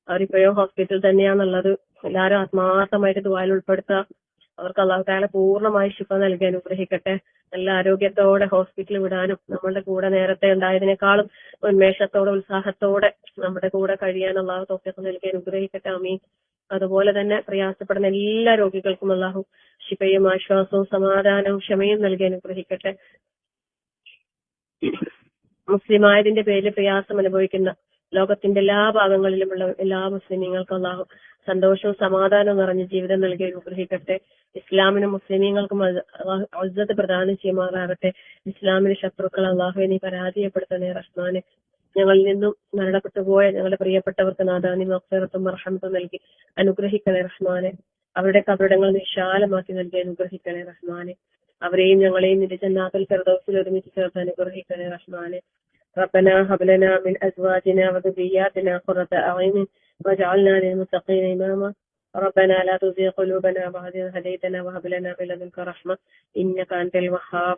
അവരിപ്പോഴും ഹോസ്പിറ്റലിൽ തന്നെയാണുള്ളത്. എല്ലാവരും ആത്മാർത്ഥമായിട്ട് ദുആയിൽ ഉൾപ്പെടുത്തുക. അവർക്ക് അല്ലാഹു തആല പൂർണ്ണമായി ശിഫ നൽകി അനുഗ്രഹിക്കട്ടെ. നല്ല ആരോഗ്യത്തോടെ ഹോസ്പിറ്റലിൽ വിടാനും നമ്മളുടെ കൂടെ നേരത്തെ ഉണ്ടായതിനേക്കാളും ഉന്മേഷത്തോടെ ഉത്സാഹത്തോടെ നമ്മുടെ കൂടെ കഴിയാൻ അല്ലാഹു തൗഫീഖ് നൽകി അനുഗ്രഹിക്കട്ടെ. ആമീൻ. അതുപോലെ തന്നെ പ്രയാസപ്പെടുന്ന എല്ലാ രോഗികൾക്കും അല്ലാഹു ശിഫയും ആശ്വാസവും സമാധാനവും ക്ഷമയും നൽകി അനുഗ്രഹിക്കട്ടെ. മുസ്ലിമായതിന്റെ പേരിൽ പ്രയാസം അനുഭവിക്കുന്ന ലോകത്തിന്റെ എല്ലാ ഭാഗങ്ങളിലുമുള്ള എല്ലാ മുസ്ലിമീങ്ങൾക്കും അല്ലാഹു സന്തോഷവും സമാധാനവും നിറഞ്ഞ ജീവിതം നൽകി അനുഗ്രഹിക്കട്ടെ. ഇസ്ലാമിനും മുസ്ലിമീങ്ങൾക്കും ഇസ്സത്ത് പ്രദാനം ചെയ്യുമാറാകട്ടെ. ഇസ്ലാമിന്റെ ശത്രുക്കൾ അല്ലാഹുവേ നീ പരാജയപ്പെടുത്തണേ റഹ്മാനെ. ഞങ്ങളിൽ നിന്നും മരണപ്പെട്ടു പോയ ഞങ്ങളുടെ പ്രിയപ്പെട്ടവർക്ക് നാഥാ നീ മഗ്ഫിറത്തും മർഹമത്തും നൽകി അനുഗ്രഹിക്കണേ റഹ്മാനെ. അവരുടെ കബറിടങ്ങൾ വിശാലമാക്കി നൽകി അനുഗ്രഹിക്കണേ റഹ്മാനെ. അവരെയും ഞങ്ങളെയും നിന്റെ ജന്നാത്തുൽ ഫിർദൗസിൽ ഒരുമിച്ച് ചേർത്ത് അനുഗ്രഹിക്കണേ റഹ്മാനെ. ربنا هب لنا من أزواجنا وذرياتنا قرة أعين واجعلنا للمتقين إماما. ربنا لا تزغ قلوبنا بعد إذ هديتنا وهب لنا من لدنك رحمة إنك أنت الوهاب.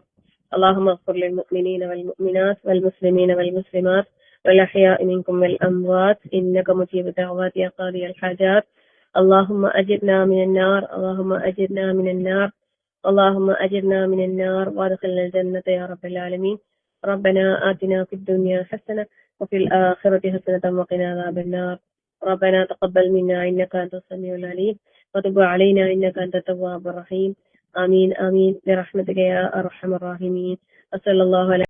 اللهم اغفر للمؤمنين والمؤمنات والمسلمين والمسلمات والأحياء منكم والأموات إنك مجيب الدعوات يا قاضي الحاجات. اللهم أجرنا من النار، اللهم أجرنا من النار، اللهم أجرنا من النار وادخلنا الجنة يا رب العالمين. ربنا آتنا في الدنيا حسنة وفي الآخرة حسنة وقنا عذاب النار. ربنا تقبل منا إنك أنت السميع العليم وتب علينا إنك أنت التواب الرحيم. آمين آمين برحمتك يا أرحم الراحمين. وصلى الله على